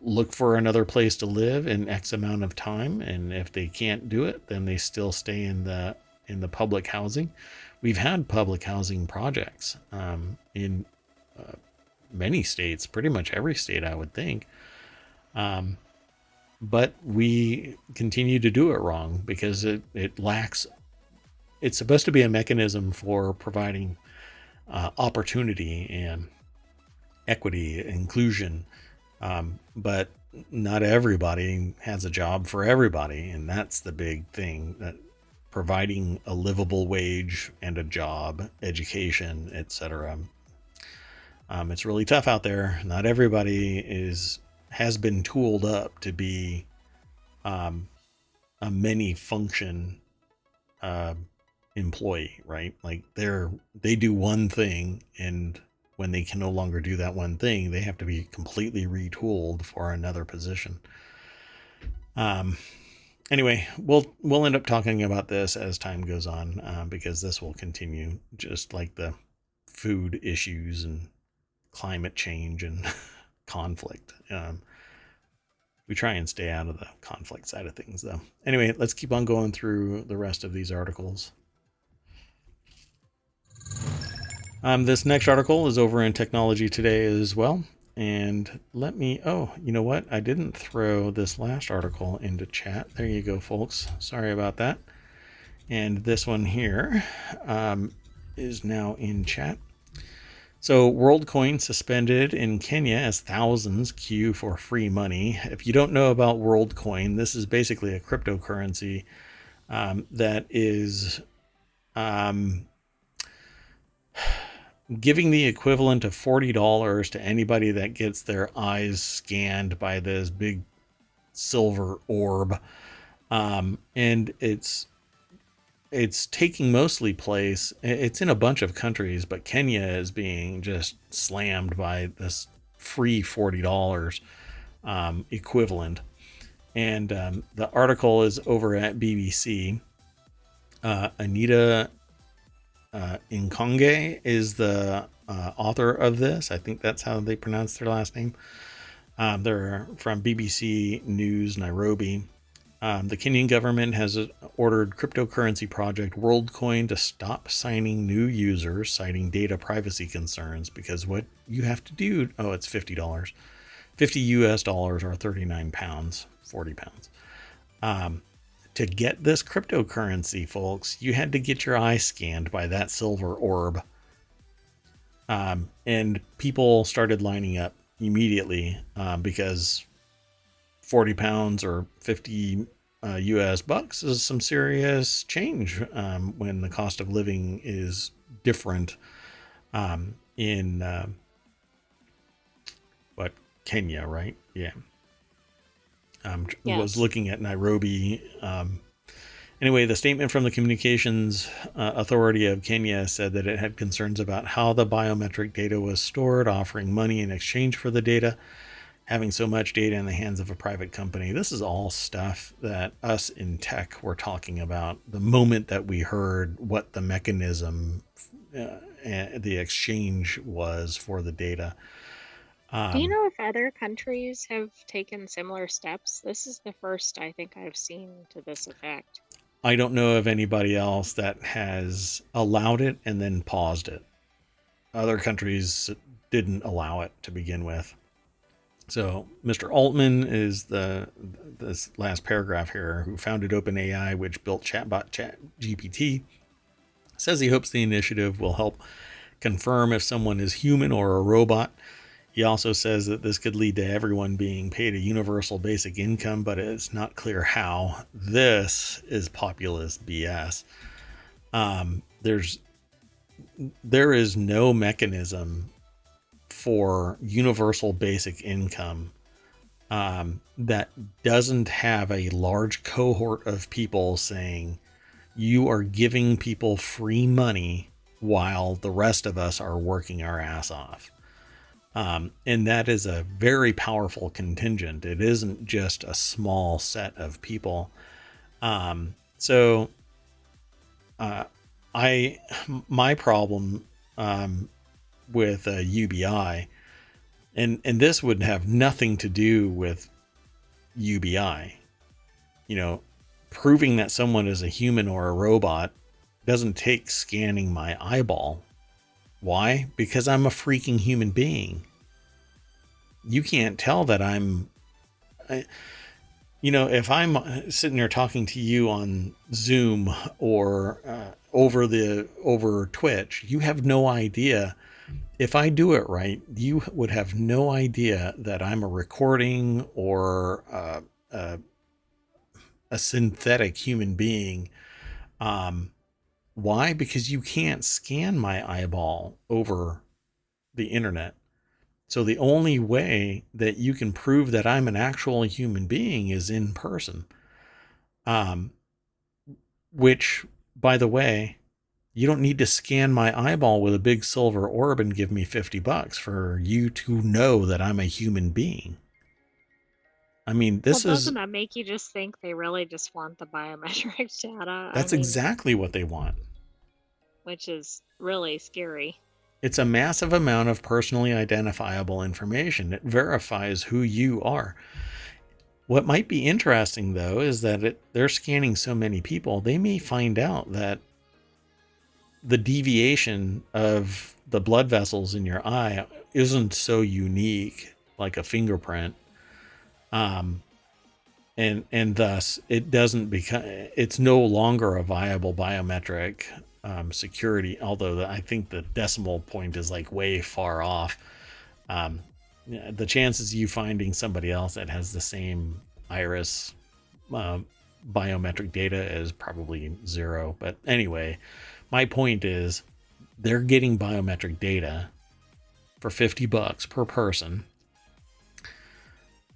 look for another place to live in X amount of time, and if they can't do it, then they still stay in the public housing. We've had public housing projects in uh, many states, pretty much every state, I would think. Um, but we continue to do it wrong because it lacks. It's supposed to be a mechanism for providing opportunity and equity, inclusion, but not everybody has a job for everybody, and that's the big thing. That providing a livable wage and a job, education, etc. It's really tough out there. Not everybody has been tooled up to be um, a many function uh, employee, right? Like they do one thing, and when they can no longer do that one thing, they have to be completely retooled for another position. Um, anyway, we'll end up talking about this as time goes on, because this will continue, just like the food issues and climate change and conflict. We try and stay out of the conflict side of things, though. Anyway, let's keep on going through the rest of these articles. This next article is over in Technology Today as well. And oh, you know what? I didn't throw this last article into chat. There you go, folks. Sorry about that. And this one here is now in chat. So, WorldCoin suspended in Kenya as thousands queue for free money. If you don't know about WorldCoin, this is basically a cryptocurrency that is giving the equivalent of $40 to anybody that gets their eyes scanned by this big silver orb. And it's taking mostly place. It's in a bunch of countries, but Kenya is being just slammed by this free $40 equivalent. And the article is over at BBC. Anita Nkonge is the author of this. I think that's how they pronounce their last name. They're from BBC News Nairobi. The Kenyan government has ordered cryptocurrency project WorldCoin to stop signing new users, citing data privacy concerns, because what you have to do, it's $50, 50 US dollars, or 39 pounds, 40 pounds. To get this cryptocurrency, folks, you had to get your eye scanned by that silver orb. And people started lining up immediately because 40 pounds or 50 US bucks is some serious change when the cost of living is different in Kenya, right? Yeah. Was Yes. looking at Nairobi Anyway, the statement from the Communications Authority of Kenya said that it had concerns about how the biometric data was stored, offering money in exchange for the data, having so much data in the hands of a private company. This is all stuff that us in tech were talking about the moment that we heard what the mechanism, the exchange was for the data. Do you know if other countries have taken similar steps? This is the first I think I've seen to this effect. I don't know of anybody else that has allowed it and then paused it. Other countries didn't allow it to begin with. So Mr. Altman is this last paragraph here, who founded OpenAI, which built chatbot ChatGPT, says he hopes the initiative will help confirm if someone is human or a robot. He also says that this could lead to everyone being paid a universal basic income, but it's not clear how. This is populist BS. There is no mechanism for universal basic income that doesn't have a large cohort of people saying you are giving people free money while the rest of us are working our ass off. And that is a very powerful contingent. It isn't just a small set of people. So my problem with UBI, and this would have nothing to do with UBI. You know, proving that someone is a human or a robot doesn't take scanning my eyeball. Why? Because I'm a freaking human being. You can't tell that if I'm sitting there talking to you on Zoom or over Twitch, you have no idea. If I do it right, you would have no idea that I'm a recording or a synthetic human being. Why? Because you can't scan my eyeball over the internet. So the only way that you can prove that I'm an actual human being is in person. Which, by the way, you don't need to scan my eyeball with a big silver orb and give me $50 for you to know that I'm a human being. I mean, Well, doesn't that make you just think they really just want the biometric data? That's exactly what they want. Which is really scary. It's a massive amount of personally identifiable information. It verifies who you are. What might be interesting, though, is that they're scanning so many people, they may find out that the deviation of the blood vessels in your eye isn't so unique like a fingerprint. And thus it's no longer a viable biometric security, although I think the decimal point is like way far off. The chances of you finding somebody else that has the same iris biometric data is probably zero. But anyway, my point is they're getting biometric data for $50 per person.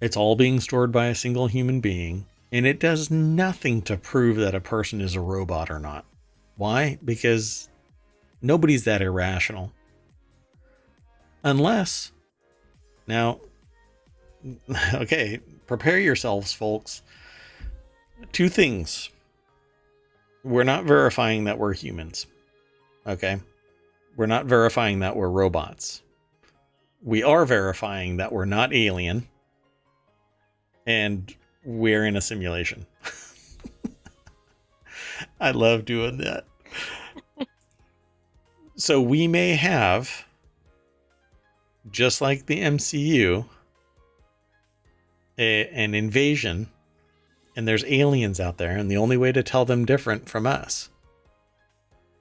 It's all being stored by a single human being, and it does nothing to prove that a person is a robot or not. Why? Because nobody's that irrational. Unless, now, okay, prepare yourselves, folks. Two things. We're not verifying that we're humans. Okay? We're not verifying that we're robots. We are verifying that we're not alien. And we're in a simulation. I love doing that. So we may have, just like the MCU, an invasion, and there's aliens out there, and the only way to tell them different from us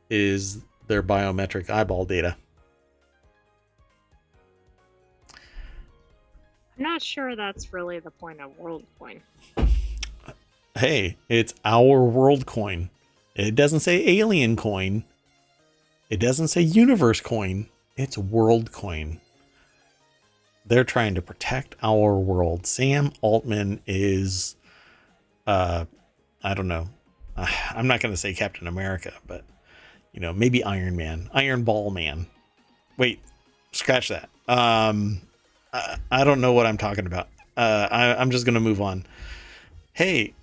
is their biometric eyeball data. I'm not sure that's really the point of WorldCoin. Hey, it's our WorldCoin. It doesn't say alien coin. It doesn't say universe coin. It's WorldCoin. They're trying to protect our world. Sam Altman is, I don't know, I'm not going to say Captain America, but maybe Iron Man, Iron Ball Man. Wait, scratch that. I don't know what I'm talking about. I'm just going to move on. Hey,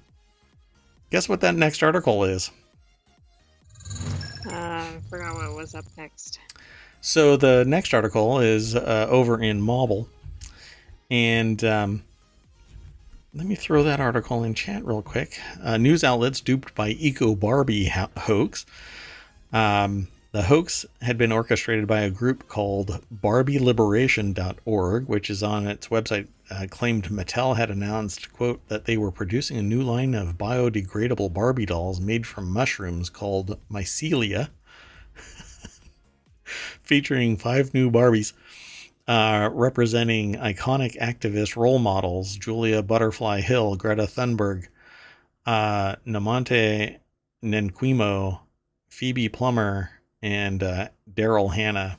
guess what that next article is? Forgot what was up next. So the next article is over in Mobile, and let me throw that article in chat real quick. News outlets duped by Eco-Barbie hoax. The hoax had been orchestrated by a group called BarbieLiberation.org, which is on its website, claimed Mattel had announced, quote, that they were producing a new line of biodegradable Barbie dolls made from mushrooms called mycelia, featuring 5 new Barbies representing iconic activist role models Julia Butterfly Hill, Greta Thunberg, Namonte Nenquimo, Phoebe Plummer, and Daryl Hannah.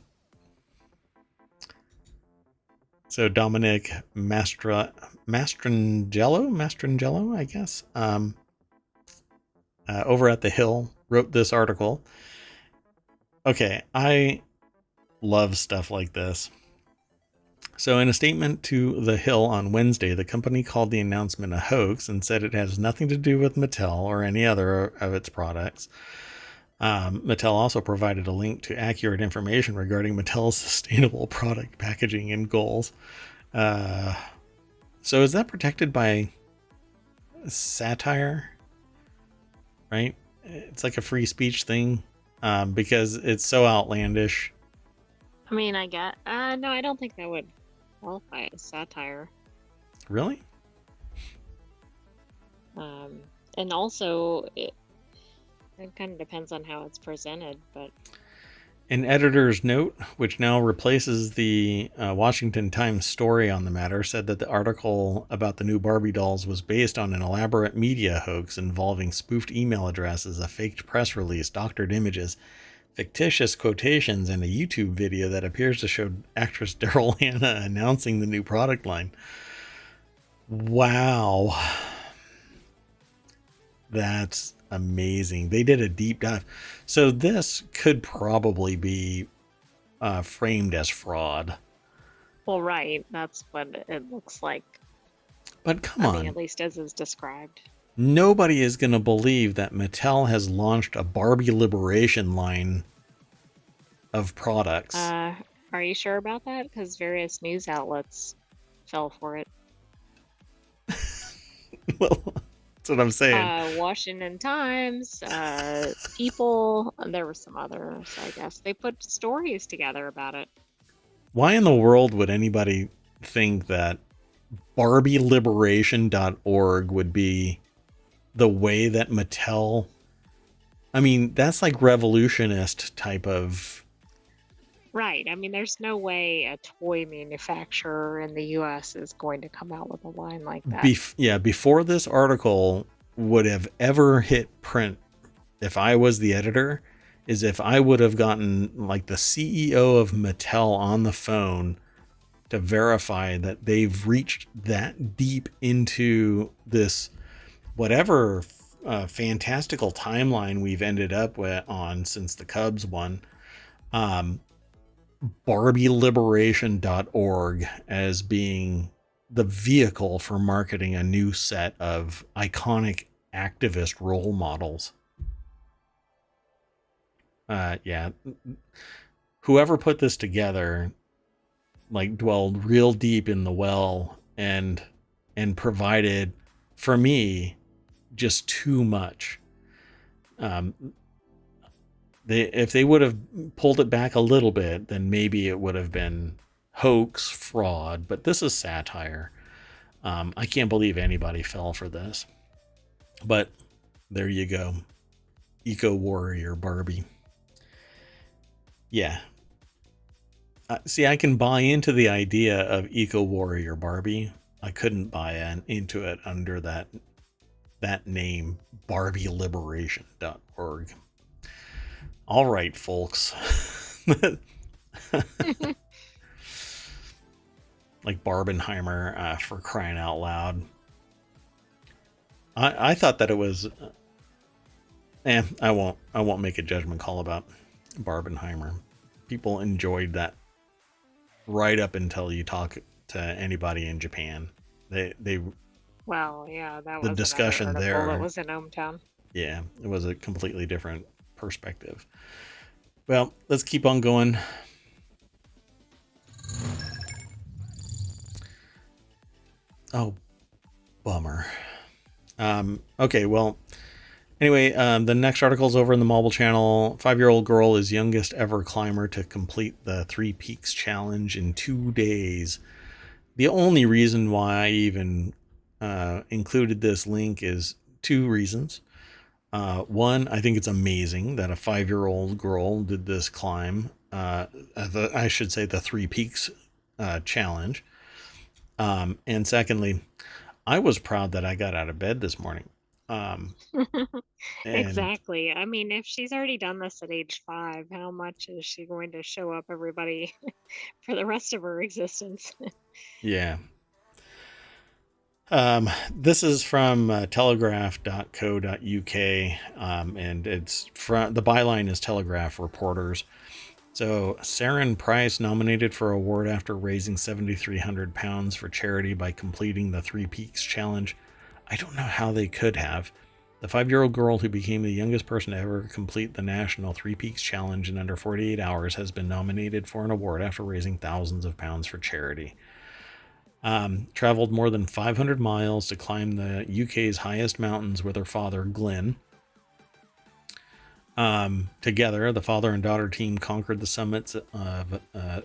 So Dominic Mastrangelo, I guess, over at The Hill, wrote this article. Okay, I love stuff like this. So in a statement to The Hill on Wednesday, the company called the announcement a hoax and said it has nothing to do with Mattel or any other of its products. Mattel also provided a link to accurate information regarding Mattel's sustainable product packaging and goals. So is that protected by satire? Right? It's like a free speech thing because it's so outlandish. I mean, I get. No, I don't think that would qualify as satire. Really? And also, it kind of depends on how it's presented, but. An editor's note, which now replaces the Washington Times story on the matter, said that the article about the new Barbie dolls was based on an elaborate media hoax involving spoofed email addresses, a faked press release, doctored images, fictitious quotations, and a YouTube video that appears to show actress Daryl Hannah announcing the new product line. Wow. That's amazing. They did a deep dive. So this could probably be framed as fraud. Well, right. That's what it looks like. But come I on. mean, at least as is described. Nobody is going to believe that Mattel has launched a Barbie Liberation line of products. Are you sure about that? Because various news outlets fell for it. Well, that's what I'm saying. Washington Times, People, and there were some others, I guess. They put stories together about it. Why in the world would anybody think that BarbieLiberation.org would be the way that Mattel... I mean, that's like revolutionist type of... Right. I mean, there's no way a toy manufacturer in the US is going to come out with a line like that. Before this article would have ever hit print, if I was the editor, is if I would have gotten like the CEO of Mattel on the phone to verify that they've reached that deep into this whatever fantastical timeline we've ended up on since the Cubs won. BarbieLiberation.org as being the vehicle for marketing a new set of iconic activist role models. Yeah. Whoever put this together like dwelled real deep in the well and provided for me just too much. If they would have pulled it back a little bit, then maybe it would have been hoax, fraud, but this is satire. I can't believe anybody fell for this. But there you go. Eco Warrior Barbie. Yeah. See, I can buy into the idea of Eco Warrior Barbie. I couldn't buy into it under that name, BarbieLiberation.org. All right, folks. Like Barbenheimer, for crying out loud. I thought that it was I won't make a judgment call about Barbenheimer. People enjoyed that right up until you talk to anybody in Japan. They Well, yeah, that the was another discussion article that there, was in ohmTown. yeah, it was a completely different perspective. Well, let's keep on going. Oh, bummer. Okay, well, anyway, the next article is over in the mobile channel. 5-year-old girl is youngest ever climber to complete the Three Peaks challenge in 2 days. The only reason why I even included this link is two reasons. One, I think it's amazing that a 5-year-old girl did this climb. I should say the Three Peaks challenge. And secondly, I was proud that I got out of bed this morning. And Exactly. I mean, if she's already done this at age 5, how much is she going to show up everybody for the rest of her existence? yeah, this is from telegraph.co.uk, and it's from the byline is Telegraph reporters. So, Saren Price nominated for award after raising £7,300 for charity by completing the Three Peaks challenge. I don't know how they could have. The 5-year-old girl who became the youngest person to ever complete the national Three Peaks challenge in under 48 hours has been nominated for an award after raising thousands of pounds for charity. Traveled more than 500 miles to climb the UK's highest mountains with her father, Glenn. Together, the father and daughter team conquered the summits of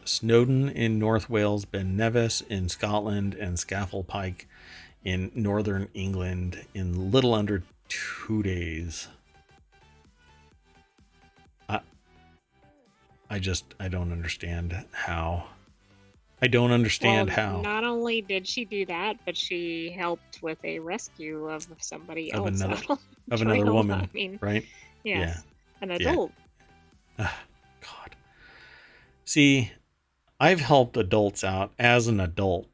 Snowdon in North Wales, Ben Nevis in Scotland, and Scafell Pike in northern England in little under 2 days. I, I don't understand how. I don't understand Well, how not only did she do that, but she helped with a rescue of somebody of else another out on the of another trail. I woman, mean, right? Yeah, yes, an yeah. adult. God. See, I've helped adults out as an adult.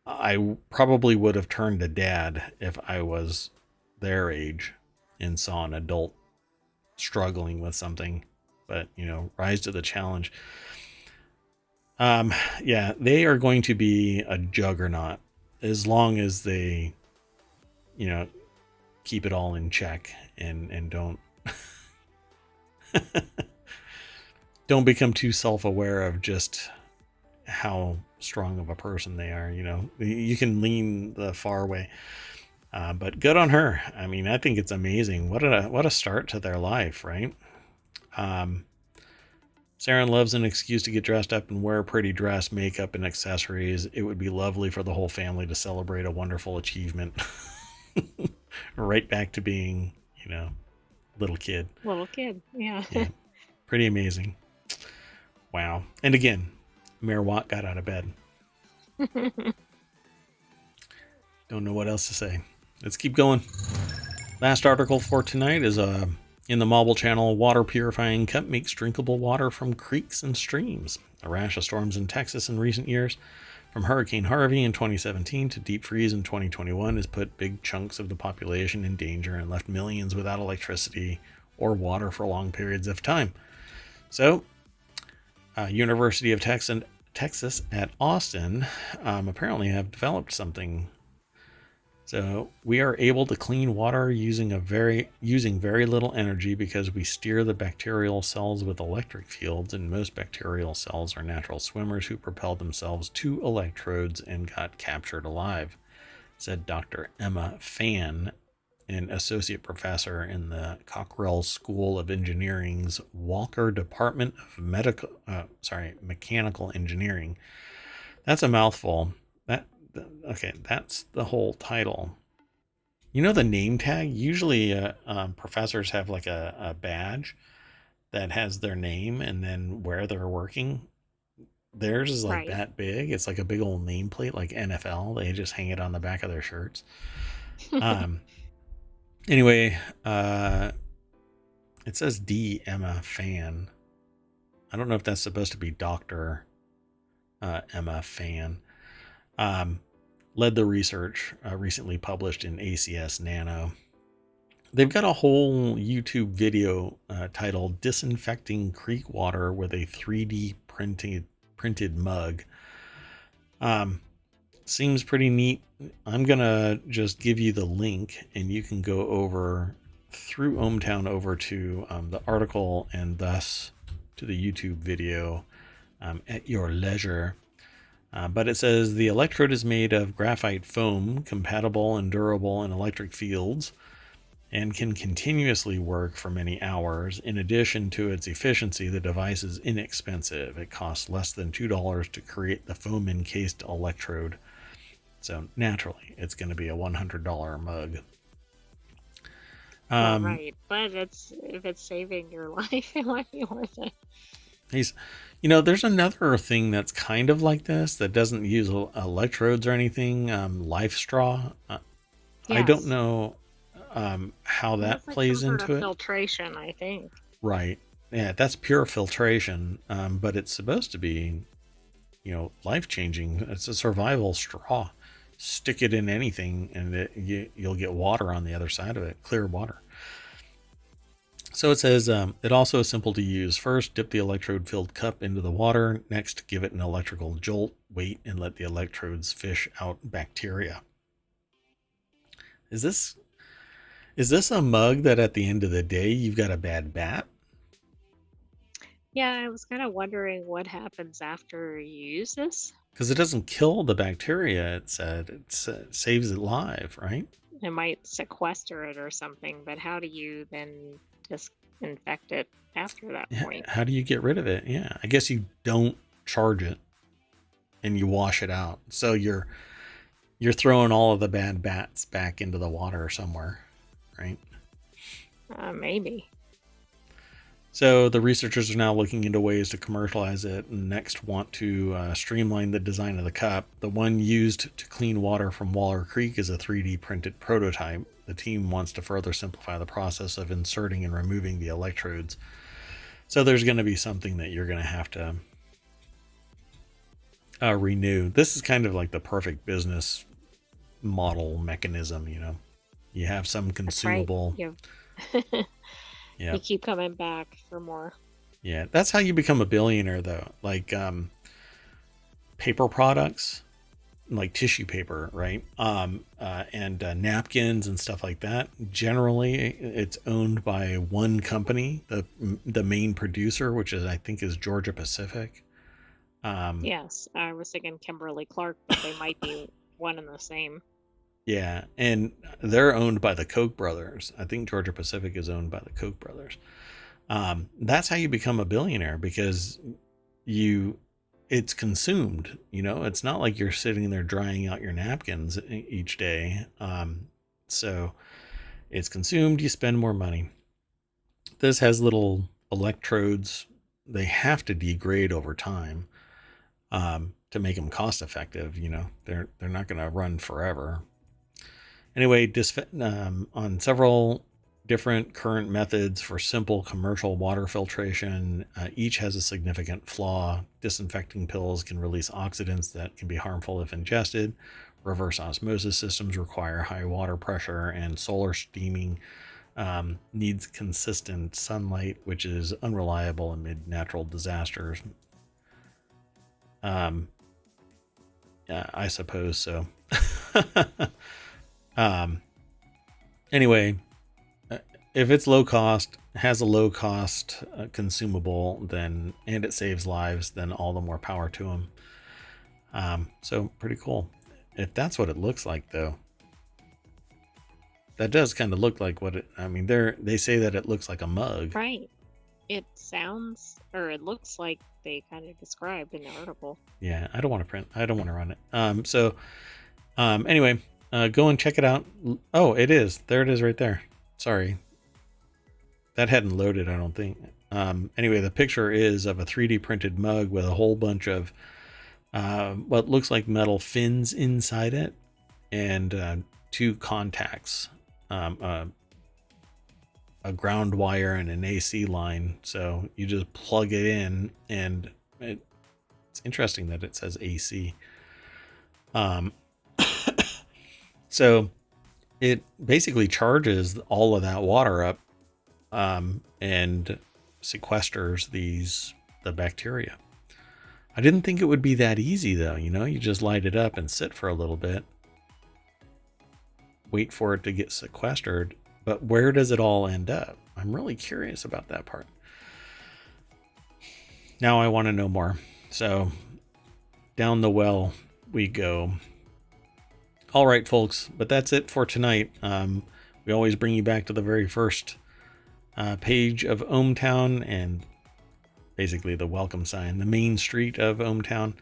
I probably would have turned to dad if I was their age and saw an adult struggling with something, but rise to the challenge. Yeah, they are going to be a juggernaut as long as they, you know, keep it all in check and don't become too self-aware of just how strong of a person they are. You can lean the far way, but good on her. I mean, I think it's amazing. What a start to their life, right? Um, Saren loves an excuse to get dressed up and wear a pretty dress, makeup, and accessories. It would be lovely for the whole family to celebrate a wonderful achievement. Right back to being, little kid. Little kid. Yeah. Yeah, pretty amazing. Wow. And again, Mayor Watt got out of bed. Don't know what else to say. Let's keep going. Last article for tonight is in the mobile channel. Water Purifying Cup makes drinkable water from creeks and streams. A rash of storms in Texas in recent years, from Hurricane Harvey in 2017 to deep freeze in 2021, has put big chunks of the population in danger and left millions without electricity or water for long periods of time. So, University of Texas at Austin apparently have developed something. So we are able to clean water using very little energy because we steer the bacterial cells with electric fields, and most bacterial cells are natural swimmers who propelled themselves to electrodes and got captured alive, said Dr. Emma Fan, an associate professor in the Cockrell School of Engineering's Walker Department of Mechanical Engineering. That's a mouthful. Okay, that's the whole title. The name tag? Usually, professors have like a badge that has their name and then where they're working. Theirs is like Right. that big. It's like a big old nameplate, like NFL. They just hang it on the back of their shirts. Um. Anyway, it says D. Emma Fan. I don't know if that's supposed to be Doctor Emma Fan. Led the research recently published in ACS Nano. they've got a whole YouTube video titled "Disinfecting Creek Water with a 3D printed mug." Um, Seems pretty neat. I'm gonna just give you the link, and you can go over through ohmTown over to the article and thus to the YouTube video at your leisure. But it says the electrode is made of graphite foam, compatible and durable in electric fields, and can continuously work for many hours. In addition to its efficiency, the device is inexpensive. It costs less than $2 to create the foam encased electrode. So naturally, it's going to be a $100 mug. Well, right, but if it's saving your life, it might be worth it. There's another thing that's kind of like this that doesn't use electrodes or anything. Life straw. I don't Yes, know how that it's like some plays sort of into it. filtration, I think. Right. Yeah, that's pure filtration. But it's supposed to be, life changing. It's a survival straw. Stick it in anything, and you'll get water on the other side of it, clear water. So it says it also is simple to use. First, dip the electrode filled cup into the water. Next, give it an electrical jolt. Wait and let the electrodes fish out bacteria. Is this a mug that at the end of the day you've got a bad bat? Yeah, I was kind of wondering what happens after you use this. Because it doesn't kill the bacteria. It said it saves it live, right? It might sequester it or something, but how do you then disinfect it after that point? How do you get rid of it? Yeah, I guess you don't charge it and you wash it out. So you're throwing all of the bad bats back into the water somewhere, right? Maybe. So the researchers are now looking into ways to commercialize it and next want to streamline the design of the cup. The one used to clean water from Waller Creek is a 3D printed prototype. The team wants to further simplify the process of inserting and removing the electrodes. So there's going to be something that you're going to have to renew. This is kind of like the perfect business model mechanism, You have some That's right. consumable. You keep coming back for more. Yeah, that's how you become a billionaire, though. Like paper products, like tissue paper, right? And napkins and stuff like that. Generally, it's owned by one company, the main producer, which I think is Georgia Pacific. Yes, I was thinking Kimberly Clark, but they might be one and the same. Yeah, and they're owned by the Koch brothers. I think Georgia Pacific is owned by the Koch brothers. That's how you become a billionaire, because it's consumed. It's not like you're sitting there drying out your napkins each day. So it's consumed. You spend more money. This has little electrodes. They have to degrade over time to make them cost effective. They're not going to run forever. Anyway, on several different current methods for simple commercial water filtration, each has a significant flaw. Disinfecting pills can release oxidants that can be harmful if ingested. Reverse osmosis systems require high water pressure, and solar steaming needs consistent sunlight, which is unreliable amid natural disasters. I suppose so. Anyway, if it's low cost, has a low cost consumable, and it saves lives, then all the more power to them. So pretty cool. If that's what it looks like, though, that does kind of look like they say that it looks like a mug. Right. It it looks like they kind of described in the article. Yeah, I don't want to run it. Anyway, go and check it out. Oh, it is. There it is right there. Sorry. That hadn't loaded, I don't think. Anyway, the picture is of a 3D printed mug with a whole bunch of what looks like metal fins inside it, and two contacts, a ground wire and an AC line. So you just plug it in, and it's interesting that it says AC. So it basically charges all of that water up, and sequesters the bacteria. I didn't think it would be that easy though. You just light it up and sit for a little bit, wait for it to get sequestered. But where does it all end up? I'm really curious about that part. Now I want to know more. So down the well we go. All right, folks, but that's it for tonight. We always bring you back to the very first page of ohmTown, and basically the welcome sign, the main street of ohmTown.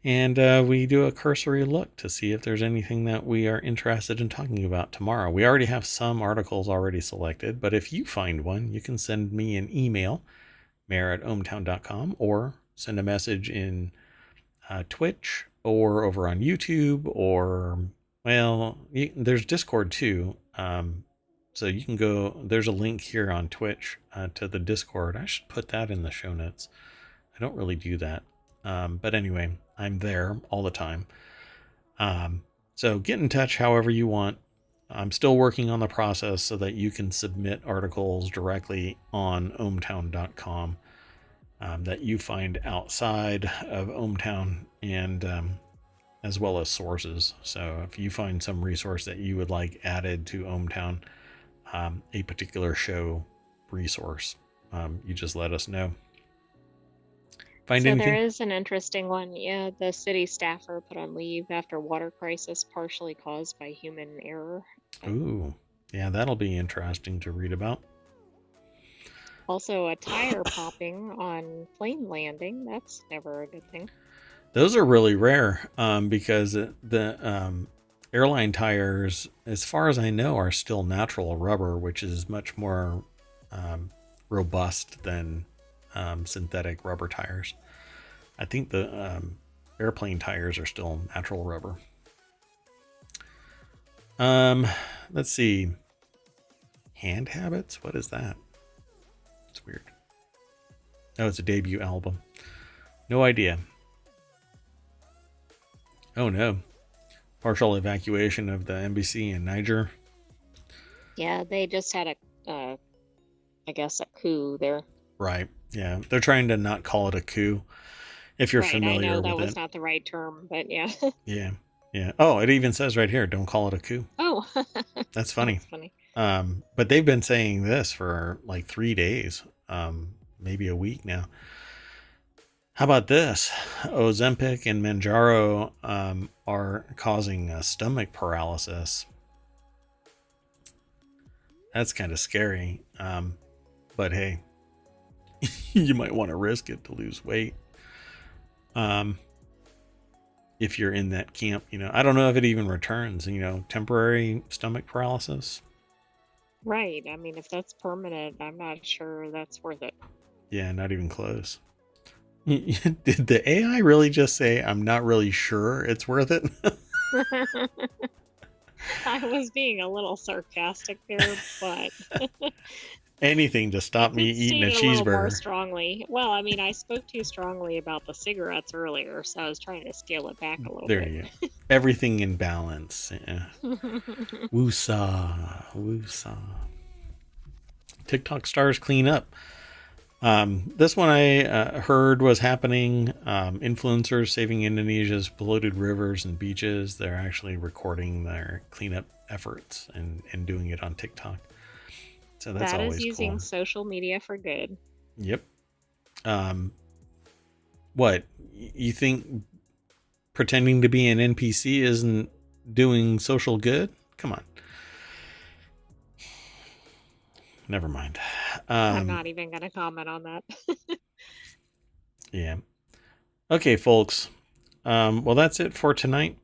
And we do a cursory look to see if there's anything that we are interested in talking about tomorrow. We already have some articles already selected, but if you find one, you can send me an email, mayor@ohmtown.com, or send a message in Twitch or over on YouTube, or, well, there's Discord too. So you can go, there's a link here on Twitch to the Discord. I should put that in the show notes. I don't really do that. But anyway, I'm there all the time. So get in touch however you want. I'm still working on the process so that you can submit articles directly on ohmtown.com that you find outside of ohmTown, and as well as sources. So if you find some resource that you would like added to ohmTown, a particular show resource, you just let us know. Find So anything? there is an interesting one. Yeah, the city staffer put on leave after water crisis partially caused by human error. Ooh, yeah, that'll be interesting to read about. Also, a tire popping on plane landing. That's never a good thing. Those are really rare, because the airline tires, as far as I know, are still natural rubber, which is much more robust than synthetic rubber tires. I think the airplane tires are still natural rubber. Let's see. Hand habits? What is that? It's weird. Oh, it's a debut album. No idea. Oh no. Partial evacuation of the embassy in Niger. Yeah, they just had I guess, a coup there. Right. Yeah. They're trying to not call it a coup, if you're Right, I know familiar that with was it. not the right term, but yeah. Yeah. Yeah. Oh, it even says right here, don't call it a coup. Oh, That's funny. that's funny. But they've been saying this for like 3 days, maybe a week now. How about this? Ozempic and Manjaro are causing stomach paralysis. That's kind of scary. But hey, you might want to risk it to lose weight. If you're in that camp, I don't know if it even returns, temporary stomach paralysis. Right, I mean, if that's permanent, I'm not sure that's worth it. Yeah, not even close. Did the AI really just say, I'm not really sure it's worth it? I was being a little sarcastic there, but Anything to I stop me could eating a state it a little more cheeseburger. strongly. Well, I mean, I spoke too strongly about the cigarettes earlier, so I was trying to scale it back a little There bit. you go. Everything in balance. Yeah. Woosah. Woosah. TikTok stars clean up. This one I heard was happening. Influencers saving Indonesia's polluted rivers and beaches. They're actually recording their cleanup efforts and doing it on TikTok. So that's That is always using cool. social media for good. Yep. What? You think pretending to be an NPC isn't doing social good? Come on. Never mind. I'm not even going to comment on that. Yeah. Okay, folks. Well, that's it for tonight.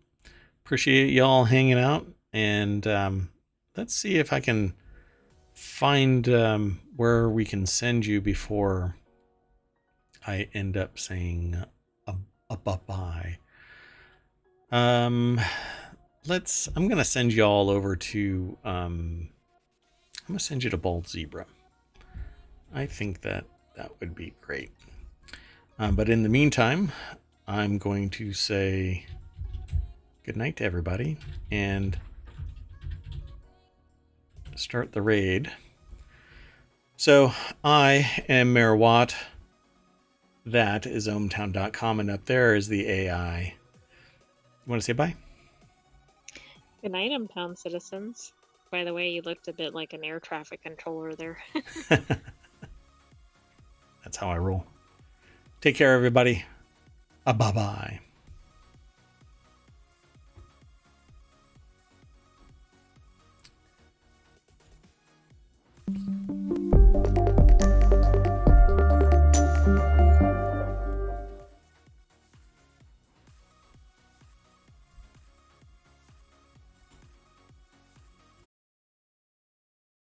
Appreciate y'all hanging out, and let's see if I can find where we can send you before I end up saying a bye-bye. I'm gonna send you all over to I'm gonna send you to Bald Zebra. I think that would be great. But in the meantime, I'm going to say good night to everybody, and start the raid. So I am Mayor Watt. That is ohmTown.com, and up there is the AI. You want to say bye? Good night, ohmTown citizens. By the way, you looked a bit like an air traffic controller there. That's how I roll. Take care, everybody. Bye-bye.